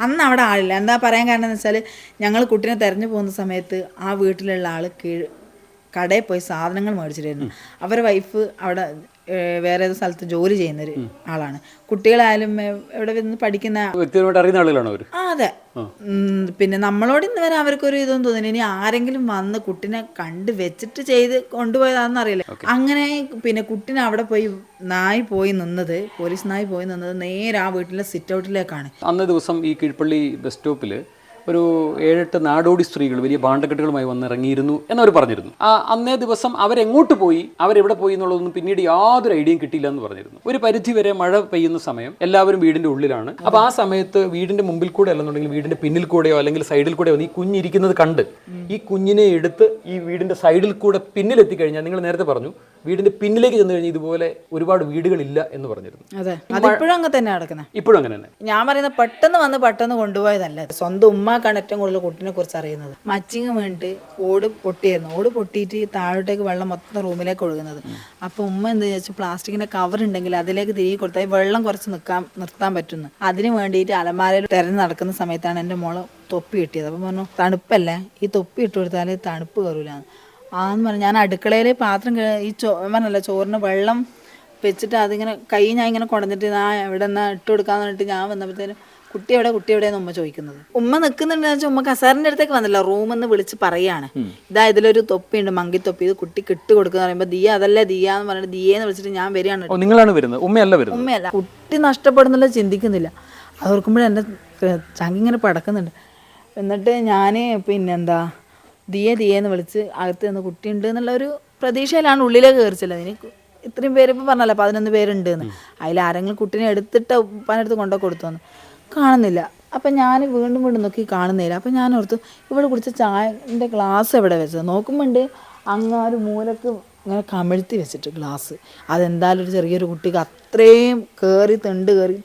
അന്ന് അവിടെ ആളില്ല. എന്താ പറയാൻ കാരണം എന്ന് വെച്ചാൽ ഞങ്ങൾ കുട്ടീനെ തിരഞ്ഞു പോകുന്ന സമയത്ത് ആ വീട്ടിലുള്ള ആൾ കടയിൽ പോയി സാധനങ്ങൾ മേടിച്ചിട്ടായിരുന്നു. അവരുടെ വൈഫ് അവിടെ വേറെ ഏത് സ്ഥലത്ത് ജോലി ചെയ്യുന്നൊരു ആളാണ്. കുട്ടികളായാലും എവിടെ നിന്ന് പഠിക്കുന്ന വ്യക്തിപരമായിട്ട് അറിയുന്ന ആളുകളാണ് അവർ. അതെ. പിന്നെ നമ്മളോട് ഇന്ന് വരെ അവർക്കൊരു ഇതൊന്നും തോന്നില്ല. ഇനി ആരെങ്കിലും വന്ന് കുട്ടിനെ കണ്ട് വെച്ചിട്ട് ചെയ്ത് കൊണ്ടുപോയതാണെന്ന് അറിയില്ല. അങ്ങനെ പിന്നെ കുട്ടിനെ അവിടെ പോയി പോലീസ് നായി പോയി നിന്നത് നേരെ ആ വീട്ടിലെ സിറ്റ് ഔട്ടിലേക്കാണ്. അന്നേ ദിവസം ഈ കീഴ്പള്ളി ബസ് സ്റ്റോപ്പിൽ ഒരു 7-8 നാടോടി സ്ത്രീകൾ വലിയ ഭാണ്ഡക്കെട്ടുകളുമായി വന്നിറങ്ങിയിരുന്നു എന്നവർ പറഞ്ഞിരുന്നു. അന്നേ ദിവസം അവരെങ്ങോട്ട് പോയി, അവരെവിടെ പോയി എന്നുള്ളതൊന്നും പിന്നീട് യാതൊരു ഐഡിയയും കിട്ടിയില്ല എന്ന് പറഞ്ഞിരുന്നു. ഒരു പരിധി വരെ മഴ പെയ്യുന്ന സമയം എല്ലാവരും വീടിൻ്റെ ഉള്ളിലാണ്. അപ്പോൾ ആ സമയത്ത് വീടിൻ്റെ മുമ്പിൽ കൂടെ അല്ലെന്നുണ്ടെങ്കിൽ വീടിൻ്റെ പിന്നിൽ കൂടെയോ അല്ലെങ്കിൽ സൈഡിൽ കൂടെയോ ഈ കുഞ്ഞിരിക്കുന്നത് കണ്ട് ഈ കുഞ്ഞിനെ എടുത്ത് ഈ വീടിൻ്റെ സൈഡിൽ കൂടെ പിന്നിലെത്തിക്കഴിഞ്ഞാൽ, നിങ്ങൾ നേരത്തെ പറഞ്ഞു വീടിൻ്റെ പിന്നിലേക്ക് ചെന്ന് കഴിഞ്ഞാൽ ഇതുപോലെ ഒരുപാട് വീടുകളില്ല എന്ന് പറഞ്ഞിരുന്നു. അതെ, അതിപ്പോഴും അങ്ങനെ തന്നെ നടക്കുന്നത്. ഇപ്പോഴും അങ്ങനെ തന്നെ. ഞാൻ പറയുന്നത് പെട്ടെന്ന് കൊണ്ടുപോയതല്ല. സ്വന്തം ഉമ്മാക്കാണ് ഏറ്റവും കൂടുതൽ കുട്ടിനെ കുറിച്ച് അറിയുന്നത്. മച്ചിങ് വേണ്ടിട്ട് ഓട് പൊട്ടിയായിരുന്നു. ഓട് പൊട്ടിയിട്ട് താഴോട്ടേക്ക് വെള്ളം മൊത്തം റൂമിലേക്ക് ഒഴുകുന്നത്. അപ്പോൾ ഉമ്മ എന്താ വെച്ചാൽ പ്ലാസ്റ്റിക്കിന്റെ കവർ ഉണ്ടെങ്കിൽ അതിലേക്ക് തിരികെ കൊടുത്താൽ വെള്ളം കുറച്ച് നിർത്താൻ പറ്റുന്നു. അതിന് വേണ്ടിയിട്ട് അലമാരയിൽ തിരഞ്ഞ് നടക്കുന്ന സമയത്താണ് എൻ്റെ മോള് തൊപ്പി കിട്ടിയത്. അപ്പം പറഞ്ഞു തണുപ്പല്ലേ, ഈ തൊപ്പി ഇട്ട് കൊടുത്താൽ തണുപ്പ് കയറൂലെന്ന്. ആന്ന് പറഞ്ഞു. ഞാൻ അടുക്കളയിൽ പാത്രം പറഞ്ഞല്ല ചോറിന് വെള്ളം വെച്ചിട്ട് അതിങ്ങനെ ഞാൻ ഇങ്ങനെ കുടഞ്ഞിട്ട് എവിടെ നിന്നാ ഇട്ട് കൊടുക്കാന്ന് പറഞ്ഞിട്ട് ഞാൻ വന്നപ്പോഴത്തേനും കുട്ടി എവിടെയെന്ന് ഉമ്മ ചോദിക്കുന്നത്. ഉമ്മ നിൽക്കുന്നുണ്ടെന്ന് വെച്ചാൽ ഉമ്മ കസാറിൻ്റെ അടുത്തേക്ക് വന്നില്ല, റൂമിൽ നിന്ന് വിളിച്ച് പറയാണ്, ഇതാ ഇതിലൊരു തൊപ്പിയുണ്ട്, മങ്കിത്തൊപ്പി, ഇത് കുട്ടിക്ക് ഇട്ട് കൊടുക്കുന്ന പറയുമ്പോൾ ദിയ അതല്ലേ ദിയ എന്ന് പറഞ്ഞിട്ട് ദിയെന്ന് വിളിച്ചിട്ട് ഞാൻ വരികയാണ്. നിങ്ങളാണ് വരുന്നത്, ഉമ്മയല്ല. കുട്ടി നഷ്ടപ്പെടുന്നില്ല, ചിന്തിക്കുന്നില്ല. അത് ഓർക്കുമ്പോഴേ എൻ്റെ ചങ്കിങ്ങനെ പടക്കുന്നുണ്ട്. എന്നിട്ട് ഞാൻ പിന്നെന്താ ദിയെന്ന് വിളിച്ച് അകത്ത് നിന്ന് കുട്ടിയുണ്ട് എന്നുള്ള ഒരു പ്രതീക്ഷയിലാണ് ഉള്ളിലേക്ക് കയറിച്ചത്. അതിന് ഇത്രയും പേര് ഇപ്പം പറഞ്ഞല്ലോ 11 പേരുണ്ട് എന്ന്. അതിലാരെങ്കിലും കുട്ടീനെ എടുത്തിട്ട് പനെടുത്ത് കൊണ്ടുപോയി കൊടുത്തോന്ന് കാണുന്നില്ല. അപ്പം ഞാൻ വീണ്ടും നോക്കി കാണുന്നില്ല. അപ്പം ഞാൻ ഓർത്തു ഇവിടെ കുടിച്ച ചായൻ്റെ ഗ്ലാസ് എവിടെ വെച്ചത് നോക്കുമ്പോണ്ട് അങ്ങാര് മൂലക്ക് ഇങ്ങനെ കമിഴ്ത്തി വെച്ചിട്ട് ഗ്ലാസ്. അതെന്തായാലും ഒരു ചെറിയൊരു കുട്ടിക്ക് അത്രയും കയറി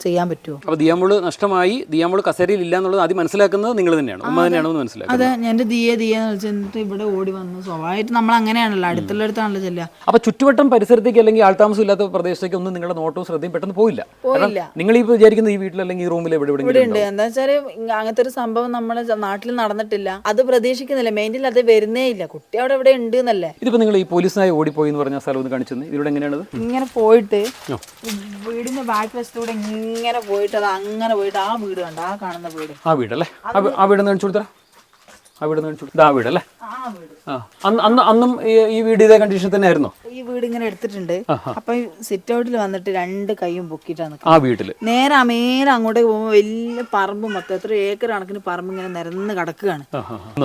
ചെയ്യാൻ പറ്റുമോ? അപ്പോൾ ദിയാമോള് നഷ്ടമായി, ദിയാമോള് കസേരയിൽ ഇല്ല എന്നുള്ളത് ആദ്യം മനസ്സിലാക്കുന്നത് നിങ്ങൾ തന്നെയാണ്, ഉമ്മ തന്നെയാണെന്ന് മനസ്സിലാക്കുന്നത്. അതെ, എൻ്റെ ദിയെന്ന് വിളിച്ചിട്ട് ഇവിടെ ഓടി വന്നു. സ്വാഭാവികമായിട്ട് നമ്മൾ അങ്ങനെയാണല്ലോ, അടുത്തുള്ളടുത്താണല്ലോ ചെല്ലുക. അപ്പോൾ ചുറ്റുവട്ടം പരിസരത്തേക്ക് അല്ലെങ്കിൽ ആൾതാമസം ഇല്ലാത്ത പ്രദേശത്തേക്ക് ഒന്നും നിങ്ങളുടെ നോട്ടവും ശ്രദ്ധയും പെട്ടെന്ന് പോയില്ല. നിങ്ങൾ ഈ വിചാരിക്കുന്ന ഈ വീട്ടിൽ അല്ലെങ്കിൽ ഈ റൂമിൽ ഇവിടെ ഉണ്ട്. എന്താ വെച്ചാൽ അങ്ങനത്തെ ഒരു സംഭവം നമ്മുടെ നാട്ടിൽ നടന്നിട്ടില്ല, അത് പ്രതീക്ഷിക്കുന്നില്ല, മെയിനിൽ അത് വരുന്നേ ഇല്ല. കുട്ടി അവിടെ ഇവിടെ ഉണ്ട് എന്നല്ലേ. ഇതിപ്പോൾ നിങ്ങൾ ഈ പോലീസിനായി ഓടിപ്പോയി എന്ന് പറഞ്ഞ സ്ഥലം ഒന്ന് കാണിച്ചു തന്നെ, ഇതിലൂടെ എങ്ങനെയാണത്? ഇങ്ങനെ പോയിട്ട് വീടിന്റെ ബാക്ക് വശത്തൂടെ ഇങ്ങനെ പോയിട്ട് അത് അങ്ങനെ പോയിട്ട് ആ വീട് കണ്ട, ആ കാണുന്ന വീട്, ആ വീടല്ലേ? ആ വീട് കാണിച്ചു കൊടുത്തരാ. ആ വീടല്ലേ? അന്നും ഈ വീട് ഇതേ കണ്ടീഷൻ തന്നെ ആയിരുന്നോ? ഈ വീട് ഇങ്ങനെ എടുത്തിട്ടുണ്ട്. അപ്പൊ സിറ്റ് ഔട്ടിൽ വന്നിട്ട് 2 കൈയും പൊക്കിയിട്ടാണ് ആ വീട്ടില് നേരെ അങ്ങോട്ടേക്ക് പോകുമ്പോൾ വലിയ പറമ്പ് മൊത്തം എത്ര ഏക്കർ കണക്കിന് പറമ്പ് ഇങ്ങനെ നിരന്ന് കിടക്കുകയാണ്.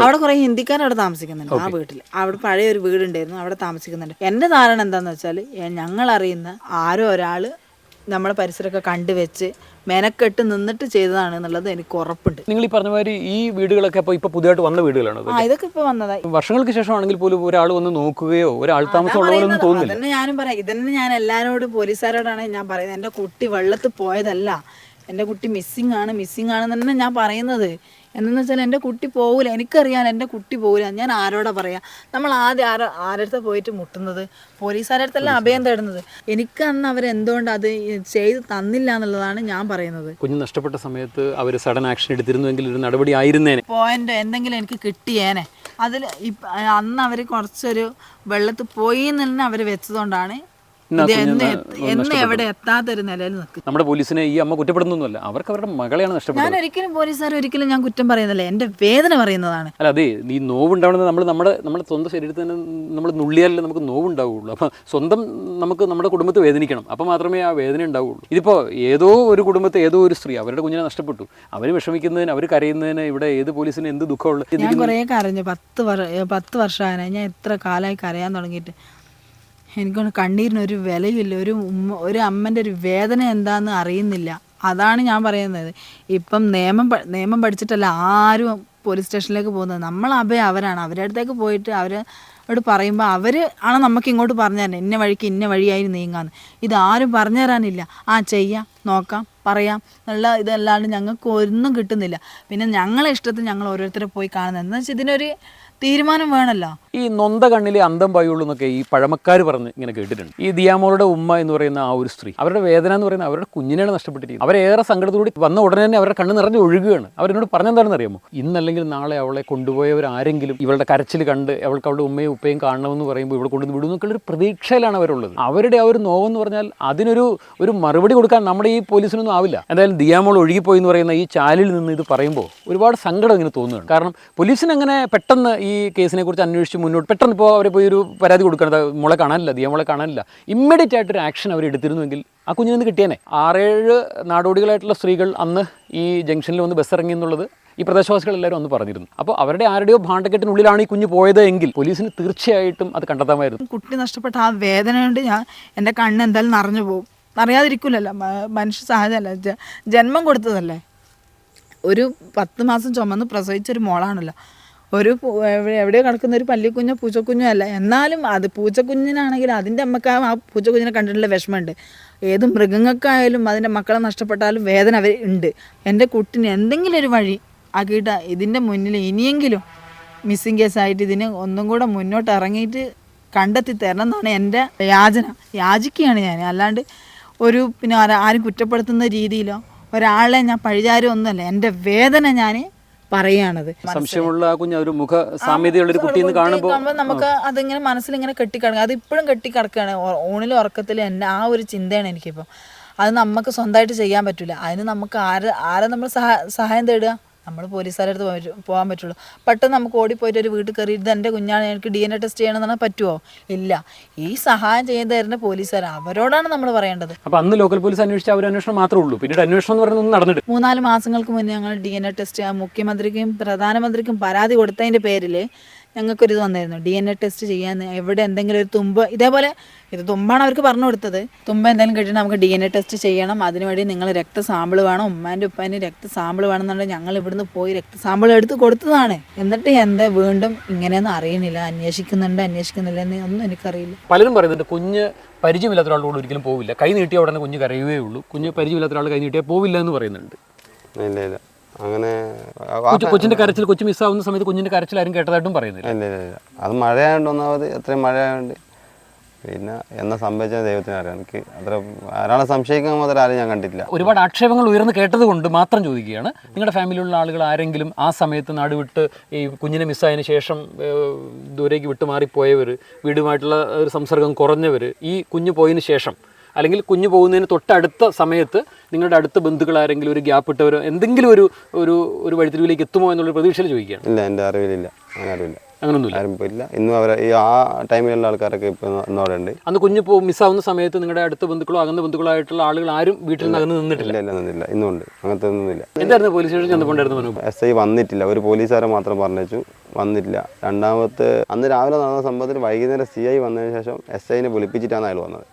അവിടെ കുറെ ഹിന്ദിക്കാർ അവിടെ താമസിക്കുന്നുണ്ട്. ആ വീട്ടിൽ അവിടെ പഴയ ഒരു വീടുണ്ടായിരുന്നു, അവിടെ താമസിക്കുന്നുണ്ട്. എന്റെ ധാരണ എന്താന്ന് വെച്ചാൽ ഞങ്ങൾ അറിയുന്ന ആരോ ഒരാള് നമ്മളെ പരിസരമൊക്കെ കണ്ടുവെച്ച് മെനക്കെട്ട് നിന്നിട്ട് ചെയ്തതാണ് എന്നുള്ളത് എനിക്ക് ഉറപ്പുണ്ട്. നിങ്ങൾ ഈ പറഞ്ഞ മാതിരി ഈ വീടുകളൊക്കെ ഇപ്പോൾ പുതിയതായിട്ട് വന്ന വീടുകളാണ്? ഇതൊക്കെ ഇപ്പൊ വന്നതായി വർഷങ്ങൾക്ക് ശേഷമാണെങ്കിൽ പോലും ഒരാൾ വന്ന് നോക്കുകയോ ഒരാൾ താമസം ഉള്ളവരൊന്നും തോന്നില്ല. അതന്നെ ഞാനും പറയാം. ഇതന്നെ ഞാൻ എല്ലാവരോടും പോലീസുകാരോടാണ് ഞാൻ പറയുന്നത്. എൻ്റെ കുട്ടി വെള്ളത്തിൽ പോയതല്ല, എൻ്റെ കുട്ടി മിസ്സിങ് ആണെന്ന് തന്നെ ഞാൻ പറയുന്നത്. എന്തെന്ന് വെച്ചാൽ എൻ്റെ കുട്ടി പോകില്ല, എനിക്കറിയാം എൻ്റെ കുട്ടി പോകില്ല. ഞാൻ ആരോടാ പറയാ? നമ്മൾ ആദ്യം ആരടുത്ത് പോയിട്ട് മുട്ടുന്നത്? പോലീസുകാരടുത്തല്ല അഭയം തേടുന്നത്. എനിക്ക് അന്ന് അവരെന്തുകൊണ്ട് അത് ചെയ്ത് തന്നില്ല എന്നുള്ളതാണ് ഞാൻ പറയുന്നത്. കുഞ്ഞ് നഷ്ടപ്പെട്ട സമയത്ത് അവർ സഡൻ ആക്ഷൻ എടുത്തിരുന്നുവെങ്കിൽ ഒരു നടപടി ആയിരുന്നേനെ. പോയിന്റ് എന്തെങ്കിലും എനിക്ക് കിട്ടിയേനെ. അതിൽ അന്ന് അവർ കുറച്ചൊരു വെള്ളത്തിൽ പോയി എന്ന് തന്നെ അവർ വെച്ചതുകൊണ്ടാണ് ഇത് എന്ന് എവിടെ എത്താത്തൊരു നിലയിൽ നിൽക്കും. നമ്മുടെ പോലീസിനെ ഈ അമ്മ കുറ്റപ്പെടുന്നൊന്നുമല്ല, അവർക്ക് അവരുടെ മകളെയാണ് നഷ്ടപ്പെട്ടത്. ഞാൻ ഒരിക്കലും പോലീസുകാർ ഒരിക്കലും ഞാൻ കുറ്റം പറയുന്നില്ല, എൻ്റെ വേദന പറയുന്നതാണ്. അല്ല അതെ, ഈ നോവുണ്ടാവുന്നത് നമ്മുടെ സ്വന്തം ശരീരത്തിൽ തന്നെ നമ്മൾ നുള്ളിയാലേ നമുക്ക് നോവുണ്ടാവുള്ളൂ. അപ്പം സ്വന്തം നമുക്ക് നമ്മുടെ കുടുംബത്തെ വേദനിക്കണം, അപ്പം മാത്രമേ ആ വേദന ഉണ്ടാവുള്ളൂ. ഇതിപ്പോൾ ഏതോ ഒരു കുടുംബത്തെ ഏതോ ഒരു സ്ത്രീ അവരുടെ കുഞ്ഞിനെ നഷ്ടപ്പെട്ടു, അവർ വിഷമിക്കുന്നതിന് അവർ കരയുന്നതിന് ഇവിടെ ഏത് പോലീസിന് എന്ത് ദുഃഖമുള്ളൂ. ഞാൻ കുറേ കരഞ്ഞു, 10 വർഷമായി ഞാൻ എത്ര കാലമായി കരയാൻ തുടങ്ങിയിട്ട്. എനിക്കൊന്ന് കണ്ണീരിനൊരു വിലയില്ല, ഒരു അമ്മൻ്റെ ഒരു വേദന എന്താണെന്ന് അറിയുന്നില്ല. അതാണ് ഞാൻ പറയുന്നത്. ഇപ്പം നിയമം പഠിച്ചിട്ടല്ല ആരും പോലീസ് സ്റ്റേഷനിലേക്ക് പോകുന്നത്. നമ്മൾ അവരാണ്. അവരുടെ അടുത്തേക്ക് പോയിട്ട് അവരോട് പറയുമ്പോൾ അവർ ആണ് നമുക്ക് ഇങ്ങോട്ട് പറഞ്ഞു തരണം, ഇന്ന വഴിക്ക് ഇന്ന വഴിയായി നീങ്ങാന്ന്. ഇതാരും പറഞ്ഞു തരാനില്ല. ചെയ്യാം, നോക്കാം, പറയാം എന്നുള്ള ഇതല്ലാണ്ട് ഞങ്ങൾക്ക് ഒന്നും കിട്ടുന്നില്ല. പിന്നെ ഞങ്ങളെ ഇഷ്ടത്തിൽ ഞങ്ങൾ ഓരോരുത്തരെ പോയി കാണുന്നത് എന്താ വെച്ചാൽ ഇതിനൊരു തീരുമാനം വേണമല്ലോ. ഈ നൊന്ത കണ്ണിലെ അന്തം പായുള്ളൂ എന്നൊക്കെ ഈ പഴമക്കാർ പറഞ്ഞ് ഇങ്ങനെ കേട്ടിട്ടുണ്ട്. ഈ ദിയാമോളുടെ ഉമ്മ എന്ന് പറയുന്ന ആ ഒരു സ്ത്രീ, അവരുടെ വേദന എന്ന് പറയുന്നത് അവരുടെ കുഞ്ഞിനെയാണ് നഷ്ടപ്പെട്ടിരിക്കുന്നത്. അവരേറെ സങ്കടത്തോടെ വന്ന ഉടനെ തന്നെ അവരുടെ കണ്ണ് നിറഞ്ഞ് ഒഴുകുകയാണ്. അവരെന്നോട് പറഞ്ഞെന്താണെന്ന് അറിയാമോ, ഇന്നല്ലെങ്കിൽ നാളെ അവളെ കൊണ്ടുപോയവരാരെങ്കിലും ഇവളുടെ കരച്ചിൽ കണ്ട് അവൾക്ക് അവളുടെ ഉമ്മയും ഉപ്പയും കാണണമെന്ന് പറയുമ്പോൾ ഇവിടെ കൊണ്ടുവന്ന് വിടും എന്നൊക്കെയുള്ളൊരു പ്രതീക്ഷയിലാണ് അവരുള്ളത്. അവരുടെ ആ ഒരു നോവെന്ന് പറഞ്ഞാൽ അതിനൊരു മറുപടി കൊടുക്കാൻ നമ്മുടെ ഈ പോലീസിനൊന്നും ആവില്ല. എന്തായാലും ദിയാമോൾ ഒഴുകിപ്പോയി എന്ന് പറയുന്ന ഈ ചാലിൽ നിന്ന് ഇത് പറയുമ്പോൾ ഒരുപാട് സങ്കടം ഇങ്ങനെ തോന്നുകയാണ്. കാരണം പോലീസിന് അങ്ങനെ പെട്ടെന്ന് ഈ കേസിനെ കുറിച്ച് അന്വേഷിച്ച് മുന്നോട്ട് പെട്ടെന്ന് ഇപ്പോൾ അവരെ പോയി ഒരു പരാതി കൊടുക്കുന്നത് മോളെ കാണാനില്ല, ദിയാമോളെ കാണാനില്ല, ഇമ്മീഡിയറ്റ് ആയിട്ടൊരു ആക്ഷൻ അവർ എടുത്തിരുന്നുവെങ്കിൽ ആ കുഞ്ഞിന് കിട്ടിയേനെ. 6-7 നാടോടികളായിട്ടുള്ള സ്ത്രീകൾ അന്ന് ഈ ജംഗ്ഷനിൽ വന്ന് ബസ് ഇറങ്ങി എന്നുള്ളത് ഈ പ്രദേശവാസികൾ എല്ലാവരും അന്ന് പറഞ്ഞിരുന്നു. അപ്പോൾ അവരുടെ ആരുടെയോ ഭാണ്ഡക്കെട്ടിനുള്ളിലാണ് ഈ കുഞ്ഞ് പോയത് എങ്കിൽ പോലീസിന് തീർച്ചയായിട്ടും അത് കണ്ടെത്താമായിരുന്നു. കുട്ടി നഷ്ടപ്പെട്ട ആ വേദന കൊണ്ട് എൻ്റെ കണ്ണ് എന്തായാലും നിറഞ്ഞു പോകും. അറിയാതിരിക്കില്ലല്ലോ, മനുഷ്യ സഹജമല്ല, ജന്മം കൊടുത്തതല്ലേ. ഒരു 10 മാസം ചുമന്ന് പ്രസവിച്ചൊരു മോളാണല്ലോ. എവിടെയോ കിടക്കുന്ന ഒരു പല്ലിക്കുഞ്ഞോ പൂച്ചക്കുഞ്ഞോ അല്ല. എന്നാലും അത് പൂച്ചക്കുഞ്ഞിനാണെങ്കിൽ അതിൻ്റെ അമ്മക്ക് ആ പൂച്ചക്കുഞ്ഞിനെ കണ്ടിട്ടുള്ള വിഷമമുണ്ട്. ഏത് മൃഗങ്ങൾക്കായാലും അതിൻ്റെ മക്കളെ നഷ്ടപ്പെട്ടാലും വേദന അവർ ഉണ്ട്. എൻ്റെ കുട്ടിന് എന്തെങ്കിലും ഒരു വഴി ആക്കിയിട്ട് ഇതിൻ്റെ മുന്നിൽ ഇനിയെങ്കിലും മിസ്സിങ് കേസായിട്ട് ഇതിന് ഒന്നും കൂടെ മുന്നോട്ട് ഇറങ്ങിയിട്ട് കണ്ടെത്തി തരണം എന്നാണ് എൻ്റെ യാചിക്കുകയാണ് ഞാൻ. അല്ലാണ്ട് പിന്നെ ആരും കുറ്റപ്പെടുത്തുന്ന രീതിയിലോ ഒരാളെ ഞാൻ പഴിചാരും ഒന്നുമല്ല. എൻ്റെ വേദന ഞാൻ പറയാണത്. സംശയമുള്ള ആ കുഞ്ഞ് ഒരു മുഖ സാമ്യതയുള്ള ഒരു കുട്ടി കാണുമ്പോൾ നമുക്ക് അതിങ്ങനെ മനസ്സിലിങ്ങനെ കെട്ടിക്കിടക്കുക. അത് ഇപ്പോഴും കെട്ടിക്കിടക്കുകയാണ്. ഊണിലും ഉറക്കത്തിലും എൻ്റെ ആ ഒരു ചിന്തയാണ് എനിക്കിപ്പം. അത് നമുക്ക് സ്വന്തമായിട്ട് ചെയ്യാൻ പറ്റില്ല. അതിന് നമുക്ക് ആരെ നമ്മൾ സഹായം തേടുക? നമ്മൾ പോലീസുകാരുടെ അടുത്ത് പോകാൻ പറ്റുള്ളൂ. പെട്ടെന്ന് നമുക്ക് ഓടിപ്പോയിട്ട് ഒരു വീട്ടിൽ കയറി ഇത് എൻ്റെ കുഞ്ഞാണ്, എനിക്ക് DNA ടെസ്റ്റ് ചെയ്യണമെന്ന് പറഞ്ഞാൽ പറ്റുമോ? ഇല്ല. ഈ സഹായം ചെയ്ത് തരുന്ന പോലീസുകാർ, അവരോടാണ് നമ്മൾ പറയേണ്ടത്. അപ്പോൾ അന്ന് ലോക്കൽ പോലീസ് അന്വേഷിച്ച അവർ അന്വേഷണം മാത്രമേ ഉള്ളൂ. പിന്നീട് അന്വേഷണം എന്ന് പറയുന്നത് നടന്നിട്ട് 3-4 മാസങ്ങൾക്ക് മുന്നേ ഞങ്ങൾ DNA ടെസ്റ്റ് മുഖ്യമന്ത്രിക്കും പ്രധാനമന്ത്രിക്കും പരാതി കൊടുത്തതിൻ്റെ പേരിൽ ഞങ്ങൾക്കൊരിത് വന്നായിരുന്നു. DNA ടെസ്റ്റ് ചെയ്യാൻ എവിടെ എന്തെങ്കിലും ഒരു തുമ്പ്, ഇതേപോലെ ഇത് തുമ്പാണ് അവർക്ക് പറഞ്ഞു കൊടുത്തത്. തുമ്പ് എന്തെങ്കിലും കിട്ടിയിട്ട് നമുക്ക് DNA ടെസ്റ്റ് ചെയ്യണം, അതിനുവേണ്ടി നിങ്ങൾ രക്തസാമ്പിൾ വേണം, ഉമ്മാൻ്റെ ഉപ്പാൻ്റെ രക്തസാമ്പിൾ വേണമെന്നുണ്ടെങ്കിൽ ഞങ്ങൾ ഇവിടുന്ന് പോയി രക്തസാമ്പിൾ എടുത്ത് കൊടുത്തതാണ്. എന്നിട്ട് എന്താ വീണ്ടും ഇങ്ങനെയൊന്നും അറിയുന്നില്ല, അന്വേഷിക്കുന്നില്ല എന്നൊന്നും എനിക്കറിയില്ല. പലരും പറയുന്നുണ്ട് കുഞ്ഞ് പരിചയമില്ലാത്ത ഒരാളോട് ഒരിക്കലും പോവില്ല, കൈ നീട്ടിയ ഉടനെ കുഞ്ഞ് കരയുകയേ ഉള്ളൂ, കുഞ്ഞ് പരിചയമില്ലാത്ത ഒരാൾ കൈ നീട്ടിയാൽ പോവില്ല എന്ന് പറയുന്നുണ്ട്. ഇല്ല അങ്ങനെ കൊച്ചിന്റെ കരച്ചിൽ, കൊച്ചു മിസ്സാവുന്ന സമയത്ത് കുഞ്ഞിന്റെ കരച്ചിൽ ആരും കേട്ടതായിട്ടും പറയുന്നില്ല. ഇല്ല അത് മഴയായതുകൊണ്ട് ഒന്നാമത് എത്രയും മഴയായതുകൊണ്ട് പിന്നെ എന്നാ സംഭവിച്ചത് ദൈവത്തിന് അറിയാം. എനിക്ക് അത്ര ആരാളെ സംശയിക്കാൻ മാത്രം ആരും ഞാൻ കണ്ടിട്ടില്ല. ഒരുപാട് ആക്ഷേപങ്ങൾ ഉയർന്നു കേട്ടത് കൊണ്ട് മാത്രം ചോദിക്കുകയാണ്, നിങ്ങളുടെ ഫാമിലിയിലുള്ള ആളുകൾ ആരെങ്കിലും ആ സമയത്ത് നാട് വിട്ട് ഈ കുഞ്ഞിനെ മിസ്സായതിനു ശേഷം ദൂരേക്ക് വിട്ടുമാറിപ്പോയവർ, വീടുമായിട്ടുള്ള ഒരു സംസർഗം കുറഞ്ഞവർ, ഈ കുഞ്ഞ് പോയതിന് ശേഷം അല്ലെങ്കിൽ കുഞ്ഞ് പോകുന്നതിന് തൊട്ടടുത്ത സമയത്ത് നിങ്ങളുടെ അടുത്ത ബന്ധുക്കൾ ആരെങ്കിലും ഒരു ഗ്യാപ്പ് ഇട്ടവരോ എന്തെങ്കിലും ഒരു വഴിത്തിരിവിലേക്ക് എത്തുമോ എന്നുള്ള പ്രതീക്ഷയിൽ ചോദിക്കുകയാണ്. ഇല്ല, എൻ്റെ അറിവിലില്ല, അങ്ങനെ അറിവില്ല, അങ്ങനൊന്നുമില്ല, ആരും പോയില്ല. ഇന്നും അവർ ഈ ആ ടൈമിലുള്ള ആൾക്കാരൊക്കെ ഇപ്പോൾ ഇന്നവിടെ ഉണ്ട്. അന്ന് കുഞ്ഞ് മിസ്സാവുന്ന സമയത്ത് നിങ്ങളുടെ അടുത്ത ബന്ധുക്കളോ അകന്ന ബന്ധുക്കളോ ആയിട്ടുള്ള ആളുകൾ ആരും വീട്ടിൽ നിന്ന് അകന്ന് നിന്നിട്ടില്ല? ഇല്ല, നിന്നില്ല, ഇന്നുണ്ട്, അങ്ങനത്തെ ഒന്നുമില്ല. എന്തായിരുന്നു പോലീസ് സ്റ്റേഷൻ ചെന്നപ്പോണ്ടായിരുന്നു? SI വന്നിട്ടില്ല, ഒരു പോലീസുകാരെ മാത്രം പറഞ്ഞു, വന്നിട്ടില്ല. രണ്ടാമത്തെ അന്ന് രാവിലെ നടന്ന സംഭവത്തിൽ വൈകുന്നേരം CI വന്നതിന് ശേഷം SIനെ വിളിപ്പിച്ചിട്ടാണ് അയാൾ വന്നത്.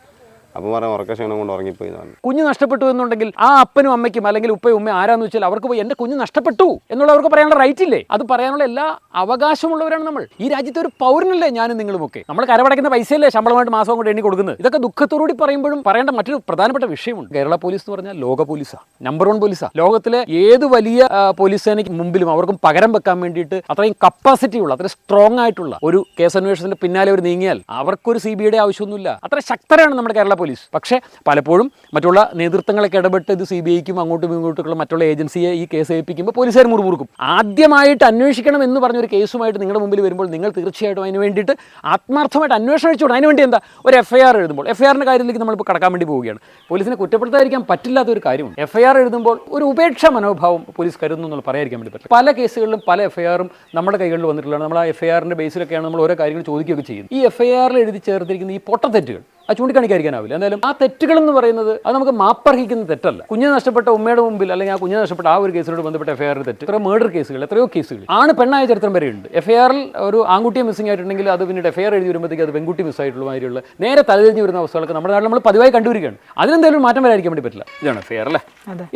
അപ്പം പറയാം ഉറക്കക്ഷണം കൊണ്ട് ഉറങ്ങിപ്പോയി എന്ന് പറഞ്ഞു. കുഞ്ഞ് നഷ്ടപ്പെട്ടു എന്നുണ്ടെങ്കിൽ ആ അപ്പനും അമ്മയ്ക്കും അല്ലെങ്കിൽ ഉപ്പയും ഉമ്മയും ആരാന്ന് വെച്ചാൽ അവർക്ക് പോയി എൻ്റെ കുഞ്ഞ് നഷ്ടപ്പെട്ടു എന്നുള്ളവർക്ക് പറയാനുള്ള റൈറ്റ് ഇല്ലേ? അത് പറയാനുള്ള എല്ലാ അവകാശമുള്ളവരാണ് നമ്മൾ. ഈ രാജ്യത്തെ ഒരു പൗരനല്ലേ ഞാനും നിങ്ങളുമൊക്കെ. നമ്മൾ കരവടയ്ക്കുന്ന പൈസയല്ലേ ശമ്പളമായിട്ട് മാസം കൊണ്ട് എണ്ണി കൊടുക്കുന്നത്. ഇതൊക്കെ ദുഃഖത്തോടുകൂടി പറയുമ്പോഴും പറയേണ്ട മറ്റൊരു പ്രധാനപ്പെട്ട വിഷയമുണ്ട്. കേരള പോലീസ് എന്ന് പറഞ്ഞാൽ ലോക പോലീസാണ്, നമ്പർ 1 പോലീസാണ്. ലോകത്തിലെ ഏത് വലിയ പോലീസ് സേനയ്ക്ക് മുമ്പിലും അവർക്കും പകരം വെക്കാൻ വേണ്ടിയിട്ട് അത്രയും കപ്പാസിറ്റി ഉള്ള, അത്ര സ്ട്രോങ് ആയിട്ടുള്ള ഒരു കേസന്വേഷണത്തിന്റെ പിന്നാലെ അവർ നീങ്ങിയാൽ അവർക്കൊരു CBIയുടെ ആവശ്യമൊന്നുമില്ല. അത്ര ശക്തരാണ് നമ്മുടെ കേരള പോലീസ്. പോലീസ്. പക്ഷേ പലപ്പോഴും മറ്റുള്ള നേതൃത്വങ്ങളൊക്കെ ഇടപെട്ട് ഇത് CBIക്കും അങ്ങോട്ടും ഇങ്ങോട്ടുള്ള മറ്റുള്ള ഏജൻസിയെ ഈ കേസ് ഏൽപ്പിക്കുമ്പോൾ പോലീസുകാർ മുറുമുറുക്കും. ആദ്യമായിട്ട് അന്വേഷിക്കണം എന്ന് പറഞ്ഞൊരു കേസുമായിട്ട് നിങ്ങളുടെ മുമ്പിൽ വരുമ്പോൾ നിങ്ങൾ തീർച്ചയായിട്ടും അതിന് വേണ്ടിയിട്ട് ആത്മാർത്ഥമായിട്ട് അന്വേഷണം അഴിച്ചുകൊണ്ട് അതിന് വേണ്ടി എന്താ ഒരു FIR എഴുതുമ്പോൾ FIRന്റെ കാര്യത്തിലേക്ക് നമ്മളിപ്പോൾ കടക്കാൻ വേണ്ടി പോവുകയാണ്. പോലീസിനെ കുറ്റപ്പെടുത്താതിരിക്കാൻ പറ്റില്ലാത്ത ഒരു കാര്യമുണ്ട്. FIR എഴുതുമ്പോൾ ഒരു ഉപേക്ഷാ മനോഭാവം പോലീസ് കരുതുന്നു എന്നുള്ള പറയാതിരിക്കാൻ വേണ്ടി പറ്റില്ല. പല കേസുകളിലും പല FIRഉം നമ്മുടെ കൈകളിൽ വന്നിട്ടുള്ളതാണ്. നമ്മൾ ആ FIRന്റെ ബേസിലൊക്കെയാണ് നമ്മൾ ഓരോ കാര്യങ്ങൾ ചോദിക്കുകയൊക്കെ ചെയ്യുന്നത്. ഈ FIRൽ എഴുതി ചേർത്തിരിക്കുന്ന ഈ പൊട്ടത്തെറ്റുകൾ അത് ചൂണ്ടിക്കാണിക്കാതിരിക്കാനാവില്ല. എന്തായാലും ആ തെറ്റുകൾ എന്ന് പറയുന്നത് അത് നമുക്ക് മാപ്പർഹിക്കുന്ന തെറ്റല്ല. കുഞ്ഞ് നഷ്ടപ്പെട്ട ഉമ്മയുടെ മുമ്പിൽ അല്ലെങ്കിൽ ആ കുഞ്ഞ് നഷ്ടപ്പെട്ട ആ ഒരു കേസിനോട് ബന്ധപ്പെട്ട FIR തെറ്റ് എത്രയോ മർഡർ കേസുകൾ എത്രയോ കേസുകൾ ആണ് പെണ്ണായ ചരിത്രം വരെയുണ്ട്. FIRൽ ഒരു ആൺകുട്ടിയെ മിസ്സിംഗ് ആയിട്ടുണ്ടെങ്കിൽ അത് പിന്നീട് FIR എഴുതി വരുമ്പോഴത്തേക്ക് അത് പെൺകുട്ടി മിസ്സായിട്ടുള്ള മാതിരിയുള്ള നേരെ തലതിരിഞ്ഞ് വരുന്ന അവസ്ഥകളൊക്കെ നമ്മുടെ നാട്ടിൽ നമ്മൾ പതിവായി കണ്ടുവരികയാണ്. അതിനെന്തായാലും മാറ്റം വരാതിരിക്കാൻ വേണ്ടി പറ്റില്ല. ഇതാണ് FIR അല്ലേ?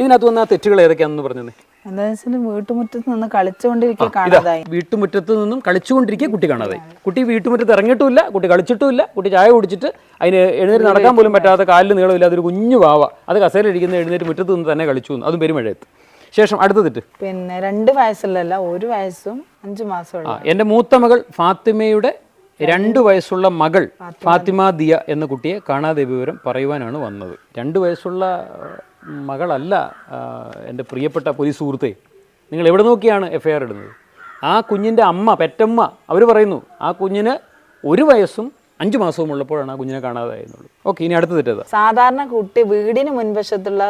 ഇതിനകത്ത് വന്ന തെറ്റുകൾ ഏതൊക്കെയാണെന്ന് പറഞ്ഞത്? എന്താ വീട്ടുമുറ്റത്ത് നിന്ന് കളിച്ചുകൊണ്ടിരിക്കുക കാണാതായി. വീട്ടുമുറ്റത്ത് നിന്നും കളിച്ചുകൊണ്ടിരിക്കുക കുട്ടി കാണാതായി. കുട്ടി വീട്ടുമുറ്റത്ത് ഇറങ്ങിയിട്ടുമില്ല, കുട്ടി കളിച്ചിട്ടുമില്ല, കുട്ടി ചായ കുടിച്ചിട്ട് അതിന് എഴുന്നേറ്റ് നടക്കാൻ പോലും പറ്റാത്ത കാലിൽ നീളമില്ലാതെ ഒരു കുഞ്ഞു വാവ അത് കസേരയിലിരിക്കുന്ന എഴുന്നേറ്റ് മുറ്റത്ത് നിന്ന് തന്നെ കളിച്ചു എന്ന്, അതും പെരുമഴയത്ത്. ശേഷം അടുത്ത തെറ്റ് പിന്നെ 2 വയസ്സുള്ളല്ല 1 വയസ്സും 5 മാസമുള്ള എൻ്റെ മൂത്ത മകൾ ഫാത്തിമയുടെ 2 വയസ്സുള്ള മകൾ ഫാത്തിമ ദിയ എന്ന കുട്ടിയെ കാണാതെ വിവരം പറയുവാനാണ് വന്നത്. 2 വയസ്സുള്ള മകളല്ല എൻ്റെ പ്രിയപ്പെട്ട പോലീസ് സുഹൃത്തെ. നിങ്ങൾ എവിടെ നോക്കിയാണ് FIR ഇടുന്നത്? ആ കുഞ്ഞിൻ്റെ അമ്മ പെറ്റമ്മ അവർ പറയുന്നു ആ കുഞ്ഞിന് 1 വയസ്സും 5 മാസവും ഉള്ളപ്പോഴാണ് ആ കുഞ്ഞിനെ കാണാതായിരുന്നുള്ളൂ. ഓക്കെ, ഇനി അടുത്ത തെറ്റേതാ? സാധാരണ കുട്ടി വീടിന് മുൻവശത്തുള്ള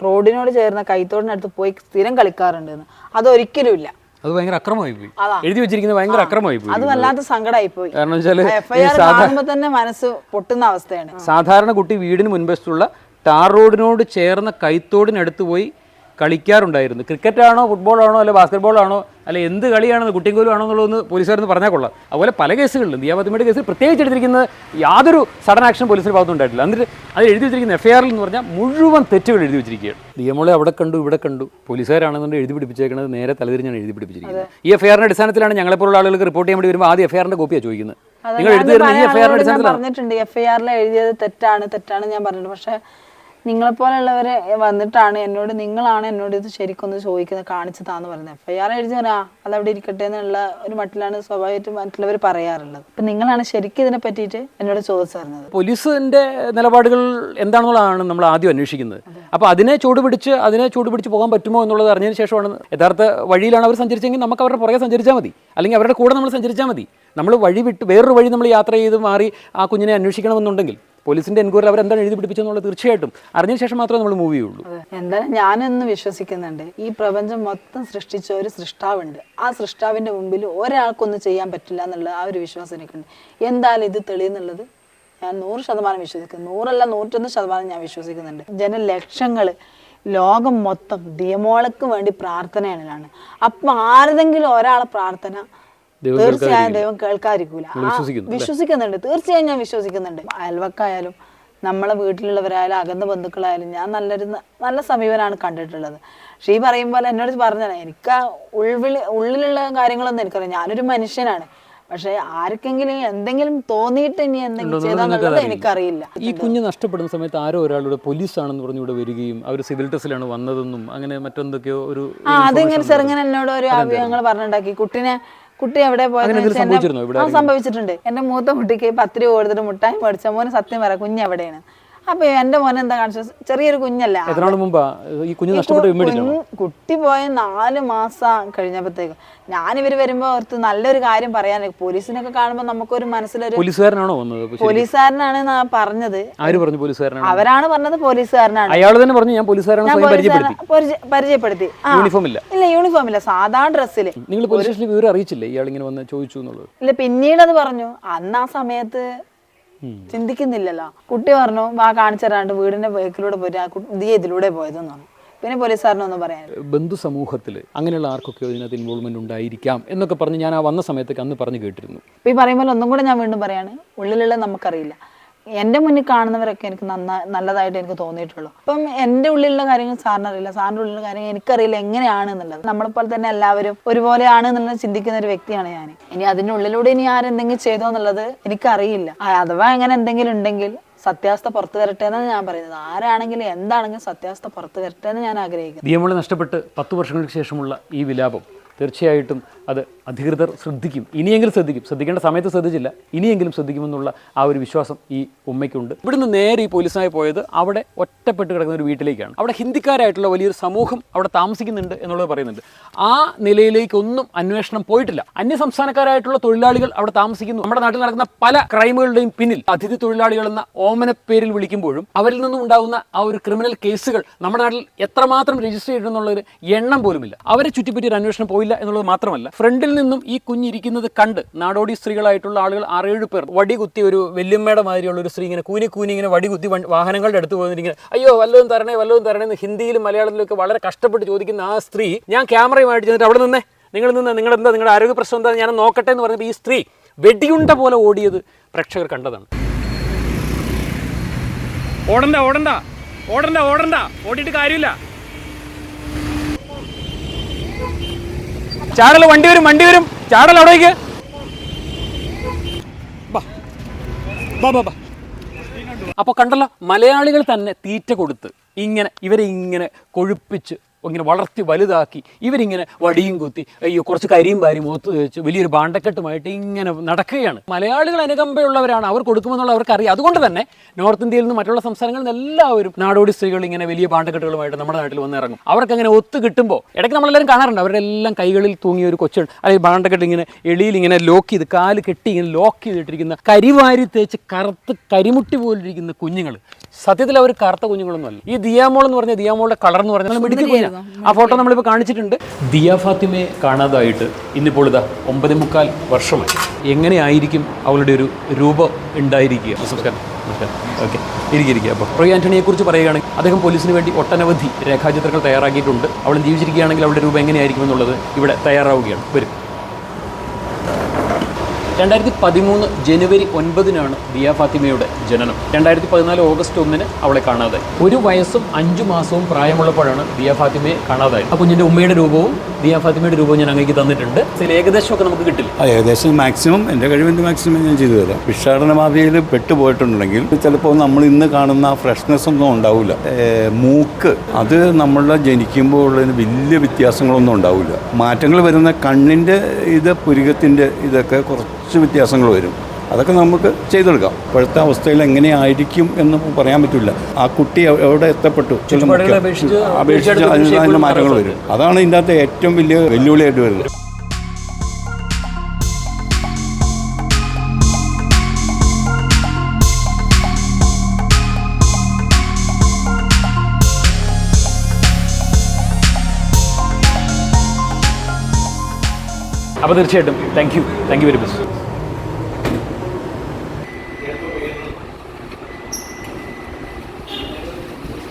റോഡിനോട് ചേർന്ന കൈത്തോടിനടുത്ത് പോയി സ്ഥിരം കളിക്കാറുണ്ട്. അതൊരിക്കലും ഇല്ല. അത് ഭയങ്കര അക്രമമായി പോയി. എഴുതി വെച്ചിരിക്കുന്നത് ഭയങ്കര അക്രമമായി പോയി. അത് വല്ലാത്ത സങ്കടമായി പോയി. കാരണം വെച്ചാൽ FIR കാണുമ്പോൾ തന്നെ മനസ്സ് പൊട്ടുന്ന അവസ്ഥയാണ്. സാധാരണ കുട്ടി വീടിന് മുൻവശത്തുള്ള ടാർ റോഡിനോട് ചേർന്ന കൈത്തോടിനടുത്ത് പോയി കളിക്കാറുണ്ടായിരുന്നു. ക്രിക്കറ്റാണോ ഫുട്ബോളാണോ അല്ലെ ബാസ്കറ്റ്ബോളാണോ അല്ലെ എന്ത് കളിയാണെന്ന് കുട്ടിങ്കോലും ആണോ എന്നുള്ളതെന്ന് പോലീസുകാരെന്ന് പറഞ്ഞാൽ കൊള്ളാം. അതുപോലെ പല കേസുകളിലും ദിയ ഫാത്തിമയുടെ കേസിൽ പ്രത്യേകിച്ച് എടുത്തിരിക്കുന്നത് യാതൊരു സഡൻ ആക്ഷൻ പോലീസിൻ്റെ ഭാഗത്തുണ്ടായിട്ടില്ല. എന്നിട്ട് അത് എഴുതി വെച്ചിരിക്കുന്ന FIRൽ എന്ന് പറഞ്ഞാൽ മുഴുവൻ തെറ്റുകൾ എഴുതി വെച്ചിരിക്കുകയാണ്. ദിയമോളെ അവിടെ കണ്ടു ഇവിടെ കണ്ടു. പോലീസുകാരാണെന്നുണ്ട് എഴുതി പിടിപ്പിച്ചേക്കുന്നത് നേരെ തലതിരിഞ്ഞാണ് എഴുതി പിടിപ്പിച്ചിരിക്കുന്നത്. ഈ FIRന്റെ അടിസ്ഥാനത്തിലാണ് ഞങ്ങളെപ്പോലുള്ള ആളുകൾക്ക് റിപ്പോർട്ട് ചെയ്യാൻ വേണ്ടി വരുമ്പോൾ ആദ്യം FIRന്റെ കോപ്പിയാണ് ചോദിക്കുന്നത്. നിങ്ങൾ എഴുതി തരുന്ന ഈ FIRന്റെ അടിസ്ഥാനത്തിലാണ് പറഞ്ഞിട്ടുണ്ട്. FIRൽ എഴുതിയത് തെറ്റാണ് ഞാൻ പറഞ്ഞിട്ടുണ്ട്. പക്ഷേ നിങ്ങളെപ്പോലുള്ളവർ വന്നിട്ടാണ് നിങ്ങളാണ് എന്നോട് ഇത് ശരിക്കൊന്ന് ചോദിക്കുന്നത് കാണിച്ചതാന്ന് പറയുന്നത്. FIR എഴുതിയാ അതവിടെ ഇരിക്കട്ടെ എന്നുള്ള ഒരു മട്ടിലാണ് സ്വാഭാവികമായിട്ടും മറ്റുള്ളവർ പറയാറുള്ളത്. അപ്പം നിങ്ങളാണ് ശരിക്കും ഇതിനെ പറ്റിയിട്ട് എന്നോട് ചോദിച്ചു പറഞ്ഞത്. പോലീസിന്റെ നിലപാടുകൾ എന്താണെന്നുള്ളതാണ് നമ്മൾ ആദ്യം അന്വേഷിക്കുന്നത്. അപ്പോൾ അതിനെ ചൂടുപിടിച്ച് പോകാൻ പറ്റുമോ എന്നുള്ളത് അറിഞ്ഞതിന് ശേഷമാണ് യഥാർത്ഥ വഴിയിലാണ് അവർ സഞ്ചരിച്ചെങ്കിൽ നമുക്ക് അവരുടെ പുറകെ സഞ്ചരിച്ചാൽ മതി, അല്ലെങ്കിൽ അവരുടെ കൂടെ നമ്മൾ സഞ്ചരിച്ചാൽ മതി. നമ്മൾ വഴി വിട്ട് വേറൊരു വഴി നമ്മൾ യാത്ര ചെയ്ത് മാറി ആ കുഞ്ഞിനെ അന്വേഷിക്കണമെന്നുണ്ടെങ്കിൽ പോലീസിന്റെ എൻക്വയറി അവരെന്താണ് എഴുതി പിടിപ്പിച്ചെന്നുള്ളത് തീർച്ചയായിട്ടും അറിഞ്ഞതിന് ശേഷം മാത്രമേ നമ്മൾ മൂവ് ചെയ്യുള്ളൂ. എന്തായാലും ഞാനൊന്ന് വിശ്വസിക്കുന്നുണ്ട്, ഈ പ്രപഞ്ചം മൊത്തം സൃഷ്ടിച്ച ഒരു സൃഷ്ടാവുണ്ട്. ആ സൃഷ്ടാവിന്റെ മുമ്പിൽ ഒരാൾക്കൊന്നും ചെയ്യാൻ പറ്റില്ല എന്നുള്ള ആ ഒരു വിശ്വാസം എനിക്കുണ്ട്. എന്തായാലും ഇത് തെളിയുന്നുള്ളത് ഞാൻ 100% വിശ്വസിക്കുന്നു. 100 അല്ല 101% ഞാൻ വിശ്വസിക്കുന്നുണ്ട്. ജനലക്ഷങ്ങൾ ലോകം മൊത്തം ദിയമോളക്ക് വേണ്ടി പ്രാർത്ഥനയാണ്. അപ്പൊ ആരെങ്കിലും ഒരാളെ പ്രാർത്ഥന തീർച്ചയായും ദൈവം കേൾക്കാതിരിക്കൂല. വിശ്വസിക്കുന്നുണ്ട്, തീർച്ചയായും ഞാൻ വിശ്വസിക്കുന്നുണ്ട്. അയൽവക്കായാലും നമ്മളെ വീട്ടിലുള്ളവരായാലും അകന്ന ബന്ധുക്കളായാലും ഞാൻ നല്ല സമീപനാണ് കണ്ടിട്ടുള്ളത്. പക്ഷേ ഈ പറയും പോലെ എന്നോട് പറഞ്ഞാൽ എനിക്ക് ആ ഉള്ളിലുള്ള കാര്യങ്ങളൊന്നും എനിക്കറിയാം. ഞാനൊരു മനുഷ്യനാണ്. പക്ഷെ ആർക്കെങ്കിലും എന്തെങ്കിലും തോന്നിയിട്ട് ഇനി എന്തെങ്കിലും ചെയ്താന്നുള്ളത് എനിക്കറിയില്ല. ഈ കുഞ്ഞ് നഷ്ടപ്പെടുന്ന സമയത്ത് ആരോ ഒരാളുടെ പോലീസാണെന്ന് പറഞ്ഞ് ഇവിടെ വരികയും അവർ സിവിൽ ഡ്രസ്സിലാണ് വന്നതെന്നും അങ്ങനെ മറ്റെന്തൊക്കെയോ ഒരു അതിങ്ങനെ ചെറുങ്ങനെ എന്നോട് ഒരു അഭിപ്രായങ്ങൾ പറഞ്ഞുണ്ടാക്കി. കുട്ടി എവിടെ പോയത് സംഭവിച്ചിട്ടുണ്ട്. എന്റെ മൂത്ത കുട്ടിക്ക് 10 രൂപ കൊടുത്തിട്ട് മുട്ടായി മേടിച്ച മോന് സത്യം പറ കുഞ്ഞ് എവിടെയാണ്. അപ്പൊ എന്റെ മോൻ എന്താ കാണിച്ചത്, ചെറിയൊരു കുഞ്ഞല്ല. കുട്ടി പോയ 4 മാസം കഴിഞ്ഞപ്പോഴത്തേക്കും ഞാനിവര് വരുമ്പോ ഓർത്ത് നല്ലൊരു കാര്യം പറയാൻ, പോലീസിനൊക്കെ കാണുമ്പോ നമുക്കൊരു മനസ്സിലൊരു പോലീസുകാരനാണ് പറഞ്ഞത്. അവരാണ് പറഞ്ഞത് പോലീസുകാരനാണ്. പരിചയപ്പെടുത്തി. ഇല്ല, യൂണിഫോം ഇല്ല, സാധാരണ ഡ്രസ്സില്. ഇല്ല, പിന്നീട് അത് പറഞ്ഞു. അന്ന് ആ സമയത്ത് ചിന്തിക്കുന്നില്ലല്ലോ. കുട്ടി പറഞ്ഞു വാ കാണിച്ചരാണ്ട് വീടിന്റെ ബേക്കിലൂടെ പോയിട്ട് ദിയ ഇതിലൂടെ പോയതെന്ന് പറഞ്ഞു. പിന്നെ പോലീസുകാരനൊന്നും പറയാൻ ബന്ധു സമൂഹത്തിൽ അങ്ങനെയുള്ള ആർക്കൊക്കെ ഇതിനകത്ത് ഇൻവോൾവ്മെന്റ് ഉണ്ടായിരിക്കാം എന്നൊക്കെ പറഞ്ഞ് ഞാൻ ആ വന്ന സമയത്തൊക്കെ അന്ന് പറഞ്ഞു കേട്ടിരുന്നു. ഇപ്പൊ ഈ പറയുമ്പോൾ ഒന്നും കൂടെ ഞാൻ വീണ്ടും പറയാണ്, ഉള്ളിലുള്ള നമുക്കറിയില്ല. എൻ്റെ മുന്നിൽ കാണുന്നവരൊക്കെ എനിക്ക് നല്ലതായിട്ട് എനിക്ക് തോന്നിയിട്ടുള്ളൂ. അപ്പം എൻ്റെ ഉള്ളിലുള്ള കാര്യങ്ങൾ സാറിന് അറിയില്ല, സാറിൻ്റെ ഉള്ളിലുള്ള കാര്യങ്ങൾ എനിക്കറിയില്ല എങ്ങനെയാണ് എന്നുള്ളത്. നമ്മളെപ്പോലെ തന്നെ എല്ലാവരും ഒരുപോലെയാണ് എന്നുള്ളത് ചിന്തിക്കുന്ന ഒരു വ്യക്തിയാണ് ഞാൻ. ഇനി അതിൻ്റെ ഉള്ളിലൂടെ ഇനി ആരെന്തെങ്കിലും ചെയ്തോ എന്നുള്ളത് എനിക്കറിയില്ല. അഥവാ അങ്ങനെ എന്തെങ്കിലും ഉണ്ടെങ്കിൽ സത്യാവസ്ഥ പുറത്തു വരട്ടെ എന്നാണ് ഞാൻ പറയുന്നത്. ആരാണെങ്കിലും എന്താണെങ്കിലും സത്യാവസ്ഥ പുറത്തു വരട്ടെ എന്ന് ഞാൻ ആഗ്രഹിക്കുന്നു. ദിയമോളെ നഷ്ടപ്പെട്ട് 10 വർഷങ്ങൾക്ക് ശേഷമുള്ള ഈ വിലാപം തീർച്ചയായിട്ടും അത് അധികൃതർ ശ്രദ്ധിക്കും, ഇനിയെങ്കിലും ശ്രദ്ധിക്കും. ശ്രദ്ധിക്കേണ്ട സമയത്ത് ശ്രദ്ധിച്ചില്ല, ഇനിയെങ്കിലും ശ്രദ്ധിക്കുമെന്നുള്ള ആ ഒരു വിശ്വാസം ഈ ഉമ്മയ്ക്കുണ്ട്. ഇവിടുന്ന് നേരെ ഈ പോലീസായി പോയത് അവിടെ ഒറ്റപ്പെട്ട് കിടക്കുന്ന ഒരു വീട്ടിലേക്കാണ്. അവിടെ ഹിന്ദിക്കാരായിട്ടുള്ള വലിയൊരു സമൂഹം അവിടെ താമസിക്കുന്നുണ്ട് എന്നുള്ളത് പറയുന്നുണ്ട്. ആ നിലയിലേക്കൊന്നും അന്വേഷണം പോയിട്ടില്ല. അന്യസംസ്ഥാനക്കാരായിട്ടുള്ള തൊഴിലാളികൾ അവിടെ താമസിക്കുന്നു. നമ്മുടെ നാട്ടിൽ നടക്കുന്ന പല ക്രൈമുകളുടെയും പിന്നിൽ അതിഥി തൊഴിലാളികൾ എന്ന ഓമന പേരിൽ വിളിക്കുമ്പോഴും അവരിൽ നിന്നും ഉണ്ടാകുന്ന ആ ഒരു ക്രിമിനൽ കേസുകൾ നമ്മുടെ നാട്ടിൽ എത്രമാത്രം രജിസ്റ്റർ ചെയ്തിട്ടുള്ളൊരു എണ്ണം പോലുമില്ല. അവരെ ചുറ്റിപ്പറ്റി ഒരു അന്വേഷണം പോയില്ല എന്നുള്ളത് മാത്രമല്ല, ഫ്രണ്ടിൽ നിന്നും ഈ കുഞ്ഞിരിക്കുന്നത് കണ്ട് നാടോടി സ്ത്രീകളായിട്ടുള്ള ആളുകൾ 6-7 പേർ വടി കുത്തി, ഒരു വല്യമ്മയുടെ മാതിരിയുള്ള ഒരു സ്ത്രീ ഇങ്ങനെ കൂനി ഇങ്ങനെ വടി കുത്തി വാഹനങ്ങളുടെ അടുത്ത് പോകുന്നിങ്ങനെ അയ്യോ വല്ലതും തരണേ എന്ന് ഹിന്ദിയിലും മലയാളത്തിലും ഒക്കെ വളരെ കഷ്ടപ്പെട്ട് ചോദിക്കുന്ന ആ സ്ത്രീ, ഞാൻ ക്യാമറയുമായിട്ട് ചെന്നിട്ട് അവിടെ നിന്നേ, നിങ്ങളെന്താ നിങ്ങളുടെ ആരോഗ്യ പ്രശ്നം എന്താ ഞാൻ നോക്കട്ടെ എന്ന് പറഞ്ഞപ്പോൾ ഈ സ്ത്രീ വെടിയുണ്ട പോലെ ഓടിയത് പ്രേക്ഷകർ കണ്ടതാണ്. ഓടണ്ട ഓടിയിട്ട് കാര്യമില്ല. ചാടൽ വണ്ടി വരും ചാടൽ അവിടേക്ക്. അപ്പോൾ കണ്ടല്ലോ, മലയാളികൾ തന്നെ തീറ്റ കൊടുത്ത് ഇവരെ ഇങ്ങനെ കൊഴുപ്പിച്ച് ഇങ്ങനെ വളർത്തി വലുതാക്കി ഇവരിങ്ങനെ വടിയും കുത്തി അയ്യോ കുറച്ച് കരിയും പാരി മുഖത്ത് വെച്ച് വലിയൊരു ഭാണ്ഡക്കെട്ടുമായിട്ട് ഇങ്ങനെ നടക്കുകയാണ്. മലയാളികൾ അനുകമ്പയുള്ളവരാണ്, അവർ കൊടുക്കുമെന്നുള്ള അവർക്കറിയാം. അതുകൊണ്ട് തന്നെ നോർത്ത് ഇന്ത്യയിൽ നിന്ന് മറ്റുള്ള സംസ്ഥാനങ്ങളിൽ നിന്ന് എല്ലാവരും നാടോടി സ്ത്രീകൾ ഇങ്ങനെ വലിയ ഭാണ്ഡക്കെട്ടുകളുമായിട്ട് നമ്മുടെ നാട്ടിൽ വന്ന് ഇറങ്ങും. അവർക്ക് അങ്ങനെ ഒത്തു കിട്ടുമ്പോൾ ഇടയ്ക്ക് നമ്മളെല്ലാവരും കാണാറുണ്ട്, അവരുടെ എല്ലാം കൈകളിൽ തൂങ്ങിയ ഒരു കൊച്ചു അല്ലെങ്കിൽ ഭാണ്ഡക്കെട്ട് ഇങ്ങനെ എളിയിൽ ഇങ്ങനെ ലോക്ക് ചെയ്ത് കാല് കെട്ടി ഇങ്ങനെ ലോക്ക് ചെയ്തിട്ടിരിക്കുന്ന കരിവാരി തേച്ച് കറുത്ത് കരിമുട്ടി പോലിരിക്കുന്ന കുഞ്ഞുങ്ങൾ. സത്യത്തിൽ അവർ കറുത്ത കുഞ്ഞുങ്ങളൊന്നും അല്ല. ഈ ദിയാമോൾ എന്ന് പറഞ്ഞ ദിയാമോളുടെ കളർ എന്ന് പറഞ്ഞാൽ മിടുക്കി. ആ ഫോട്ടോ നമ്മളിപ്പോൾ കാണിച്ചിട്ടുണ്ട്. ദിയ ഫാത്തിമയെ കാണാതായിട്ട് ഇന്നിപ്പോൾ ഇതാ 9.25 വർഷമായി. എങ്ങനെയായിരിക്കും അവളുടെ ഒരു രൂപം ഉണ്ടായിരിക്കുക? നമസ്കാരം. ഓക്കെ, ഇരിക്കുക. അപ്പോൾ റോയ് ആൻ്റണിയെക്കുറിച്ച് പറയുകയാണെങ്കിൽ അദ്ദേഹം പോലീസിന് വേണ്ടി ഒട്ടനവധി രേഖാചിത്രങ്ങൾ തയ്യാറാക്കിയിട്ടുണ്ട്. അവൾ ജീവിച്ചിരിക്കുകയാണെങ്കിൽ അവളുടെ രൂപം എങ്ങനെയായിരിക്കും എന്നുള്ളത് ഇവിടെ തയ്യാറാവുകയാണ്. വരും. 2013 ജനുവരി 9-നാണ് ദിയ ഫാത്തിമയുടെ ജനനം. 2014 ഓഗസ്റ്റ് 1-ന് അവളെ കാണാതായി. 1 വയസ്സും 5 മാസവും പ്രായമുള്ളപ്പോഴാണ് ദിയ ഫാത്തിമയെ കാണാതായത്. ആ കുഞ്ഞിൻ്റെ ഉമ്മയുടെ രൂപവും ദിയ ഫാത്തിമയുടെ രൂപവും ഞാൻ അങ്ങേക്ക് തന്നിട്ടുണ്ട്. ഇതിൽ ഏകദേശമൊക്കെ നമുക്ക് കിട്ടില്ല. ഏകദേശം മാക്സിമം എൻ്റെ കഴിവിൻ്റെ മാക്സിമം ഞാൻ ചെയ്തു തരാം. ഭിക്ഷാടന മാഫിയയിൽ പെട്ടുപോയിട്ടുണ്ടെങ്കിൽ ചിലപ്പോൾ നമ്മൾ ഇന്ന് കാണുന്ന ആ ഫ്രഷ്നെസ് ഒന്നും ഉണ്ടാവില്ല. മൂക്ക് അത് നമ്മളുടെ ജനിക്കുമ്പോൾ ഉള്ളതിന് വലിയ വ്യത്യാസങ്ങളൊന്നും ഉണ്ടാവില്ല. മാറ്റങ്ങൾ വരുന്ന കണ്ണിൻ്റെ പുരികത്തിൻ്റെ ഇതൊക്കെ കുറച്ച് വ്യത്യാസങ്ങൾ വരും. അതൊക്കെ നമുക്ക് ചെയ്തെടുക്കാം. ഇപ്പോഴത്തെ അവസ്ഥയിൽ എങ്ങനെയായിരിക്കും എന്ന് പറയാൻ പറ്റില്ല. ആ കുട്ടി എവിടെ എത്തപ്പെട്ടു അപേക്ഷിച്ച് അതിൻ്റെ മാറ്റങ്ങൾ വരും. അതാണ് ഇതിൻ്റെ അകത്ത് ഏറ്റവും വലിയ വെല്ലുവിളിയായിട്ട് വരുന്നത്. അപ്പോൾ തീർച്ചയായിട്ടും താങ്ക് യു വെരി മച്ച്.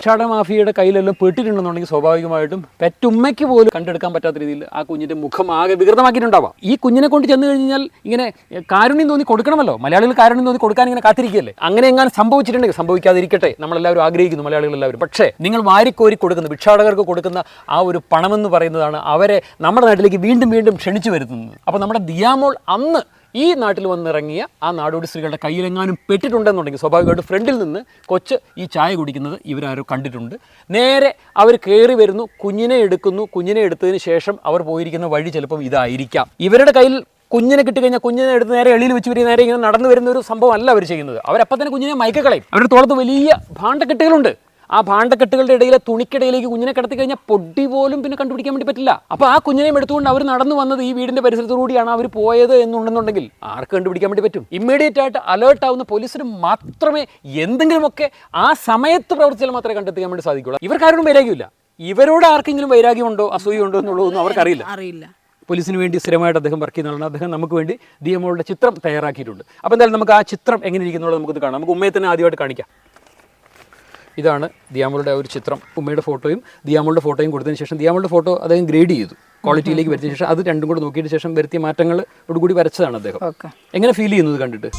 ഭിക്ഷാടന മാഫിയയുടെ കയ്യിലെല്ലാം പെട്ടിട്ടുണ്ടെന്നുണ്ടെങ്കിൽ സ്വാഭാവികമായിട്ടും പെറ്റുമ്മയ്ക്ക് പോലും കണ്ടെടുക്കാൻ പറ്റാത്ത രീതിയിൽ ആ കുഞ്ഞിൻ്റെ മുഖം ആകെ വികൃതമാക്കിയിട്ടുണ്ടാവാം. ഈ കുഞ്ഞിനെ കൊണ്ട് ചെന്ന് കഴിഞ്ഞാൽ ഇങ്ങനെ കാരുണ്യം തോന്നി കൊടുക്കണമല്ലോ. മലയാളികൾ കാരുണ്യം തോന്നി കൊടുക്കാൻ ഇങ്ങനെ കാത്തിരിക്കുകയല്ലേ. അങ്ങനെ എങ്ങനെ സംഭവിച്ചിട്ടുണ്ടെങ്കിൽ സംഭവിക്കാതിരിക്കട്ടെ, നമ്മളെല്ലാവരും ആഗ്രഹിക്കുന്നു, മലയാളികളെല്ലാവരും. പക്ഷേ നിങ്ങൾ വാരിക്കോരി കൊടുക്കുന്ന ഭിക്ഷാടകർക്ക് കൊടുക്കുന്ന ആ ഒരു പണമെന്ന് പറയുന്നതാണ് അവരെ നമ്മുടെ നാട്ടിലേക്ക് വീണ്ടും ക്ഷണിച്ചു വരുത്തുന്നത്. അപ്പോൾ നമ്മുടെ ദിയാമോൾ അന്ന് ഈ നാട്ടിൽ വന്നിറങ്ങിയ ആ നാടോടി സ്ത്രീകളുടെ കയ്യിലെങ്ങാനും പെട്ടിട്ടുണ്ടെന്നുണ്ടെങ്കിൽ സ്വാഭാവികമായിട്ട് ഫ്രണ്ടിൽ നിന്ന് കൊച്ച് ഈ ചായ കുടിക്കുന്നത് ഇവരാരോ കണ്ടിട്ടുണ്ട്. നേരെ അവർ കയറി വരുന്നു, കുഞ്ഞിനെ എടുക്കുന്നു. കുഞ്ഞിനെ എടുത്തതിന് ശേഷം അവർ പോയിരിക്കുന്ന വഴി ചിലപ്പം ഇതായിരിക്കാം. ഇവരുടെ കയ്യിൽ കുഞ്ഞിനെ കിട്ടിക്കഴിഞ്ഞാൽ കുഞ്ഞിനെ എടുത്ത് നേരെ എളിയിൽ വെച്ച് വരിക, നേരെ ഇങ്ങനെ നടന്നു വരുന്ന ഒരു സംഭവം അല്ല അവർ ചെയ്യുന്നത്. അവരപ്പം തന്നെ കുഞ്ഞിനെ മയക്കളയും. അവരുടെ തോളത്ത് വലിയ ഭാണ്ഡക്കെട്ടുകളുണ്ട്. ആ ഭാണ്ഡക്കെട്ടുകളുടെ ഇടയിലെ തുണിക്കിടയിലേക്ക് കുഞ്ഞിനെ കിടത്തി കഴിഞ്ഞാൽ പൊടി പോലും പിന്നെ കണ്ടുപിടിക്കാൻ വേണ്ടി പറ്റില്ല. അപ്പോൾ ആ കുഞ്ഞിനെയും എടുത്തുകൊണ്ട് അവർ നടന്നു വന്നത് ഈ വീടിൻ്റെ പരിസരത്തുകൂടിയാണ് അവർ പോയത് എന്നുണ്ടെന്നുണ്ടെങ്കിൽ ആർക്ക് കണ്ടുപിടിക്കാൻ വേണ്ടി പറ്റും? ഇമ്മീഡിയറ്റ് ആയിട്ട് അലേർട്ട് ആവുന്ന പോലീസിന് മാത്രമേ എന്തെങ്കിലുമൊക്കെ ആ സമയത്ത് പ്രവർത്തിച്ചാൽ മാത്രമേ കണ്ടെത്തിക്കാൻ വേണ്ടി സാധിക്കുള്ളൂ. ഇവർക്കാരും വൈരാഗ്യമില്ല. ഇവരോട് ആർക്കെങ്കിലും വൈരാഗ്യമുണ്ടോ അസൂയുണ്ടോ എന്നുള്ളതൊന്നും അവർക്കറിയില്ല. പോലീസിന് വേണ്ടി സ്ഥിരമായിട്ട് അദ്ദേഹം വർക്ക് ചെയ്യുന്നതാണ്. അദ്ദേഹം നമുക്ക് വേണ്ടി ദിയമോളുടെ ചിത്രം തയ്യാറാക്കിയിട്ടുണ്ട്. അപ്പോൾ എന്തായാലും നമുക്ക് ആ ചിത്രം എങ്ങനെ ഇരിക്കുന്നുള്ളത് നമുക്കിത് കാണാം. നമുക്ക് ഉമ്മയെ തന്നെ ആദ്യമായിട്ട് കാണിക്കാം. ഇതാണ് ദിയാമോളുടെ ഒരു ചിത്രം. ഉമ്മയുടെ ഫോട്ടോയും ദിയാമോളുടെ ഫോട്ടോയും കൊടുത്തതിന് ശേഷം ദിയാമോളുടെ ഫോട്ടോ അദ്ദേഹം ഗ്രേഡ് ചെയ്തു, ക്വാളിറ്റിയിലേക്ക് വരുത്തിയ ശേഷം അത് രണ്ടും കൂടെ നോക്കിയതിന് ശേഷം വരുത്തിയ മാറ്റങ്ങളോടുകൂടി വരച്ചതാണ് അദ്ദേഹം. എങ്ങനെ ഫീൽ ചെയ്യുന്നത് കണ്ടിട്ട്?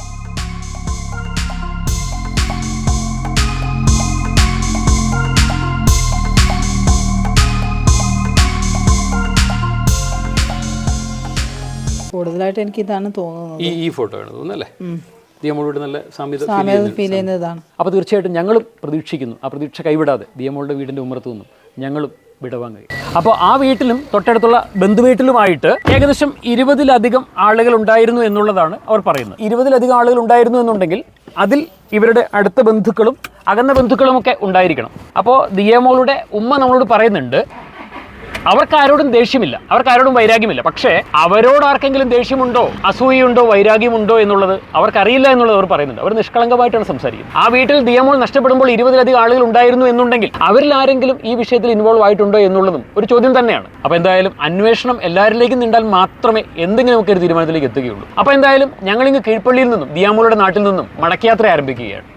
കൂടുതലായിട്ട് എനിക്ക് ഇതാണ് തോന്നുന്നത്. ഈ ഫോട്ടോ ആണ് തോന്നുന്നല്ലേ? ദിയമോളോട് നല്ല സാമ്യത ഫീൽ ചെയ്യുന്നതാണ്. അപ്പോൾ തീർച്ചയായിട്ടും ഞങ്ങളും പ്രതീക്ഷിക്കുന്നു, ആ പ്രതീക്ഷ കൈവിടാതെ ദിയമോളുടെ വീടിൻ്റെ ഉമ്മറത്തു നിന്നും ഞങ്ങളും വിടവാങ്ങുകയും. അപ്പോൾ ആ വീട്ടിലും തൊട്ടടുത്തുള്ള ബന്ധുവീട്ടിലുമായിട്ട് ഏകദേശം 20-ലധികം ആളുകൾ ഉണ്ടായിരുന്നു എന്നുള്ളതാണ് അവർ പറയുന്നത്. 20-ലധികം ആളുകൾ ഉണ്ടായിരുന്നു എന്നുണ്ടെങ്കിൽ അതിൽ ഇവരുടെ അടുത്ത ബന്ധുക്കളും അകന്ന ബന്ധുക്കളുമൊക്കെ ഉണ്ടായിരിക്കണം. അപ്പോൾ ദിയമോളുടെ ഉമ്മ നമ്മളോട് പറയുന്നുണ്ട്, അവർക്കാരോടും ദേഷ്യമില്ല, അവർക്കാരോടും വൈരാഗ്യമില്ല. പക്ഷേ അവരോട് ആർക്കെങ്കിലും ദേഷ്യമുണ്ടോ, അസൂയുണ്ടോ, വൈരാഗ്യമുണ്ടോ എന്നുള്ളത് അവർക്കറിയില്ല എന്നുള്ളത് അവർ പറയുന്നുണ്ട്. അവർ നിഷ്കളങ്കമായിട്ടാണ് സംസാരിക്കുന്നത്. ആ വീട്ടിൽ ദിയമോൾ നഷ്ടപ്പെടുമ്പോൾ 20-ലധികം ആളുകൾ ഉണ്ടായിരുന്നു എന്നുണ്ടെങ്കിൽ അവരിൽ ആരെങ്കിലും ഈ വിഷയത്തിൽ ഇൻവോൾവ് ആയിട്ടുണ്ടോ എന്നുള്ളതും ഒരു ചോദ്യം തന്നെയാണ്. അപ്പോൾ എന്തായാലും അന്വേഷണം എല്ലാവരിലേക്കും നീണ്ടാൽ മാത്രമേ എന്തെങ്കിലുമൊക്കെ ഒരു തീരുമാനത്തിലേക്ക് എത്തുകയുള്ളൂ. അപ്പോൾ എന്തായാലും ഞങ്ങളിങ്ങ് കീഴ്പള്ളിയിൽ നിന്നും ദിയമോളുടെ നാട്ടിൽ നിന്നും മടക്കയാത്ര ആരംഭിക്കുകയാണ്.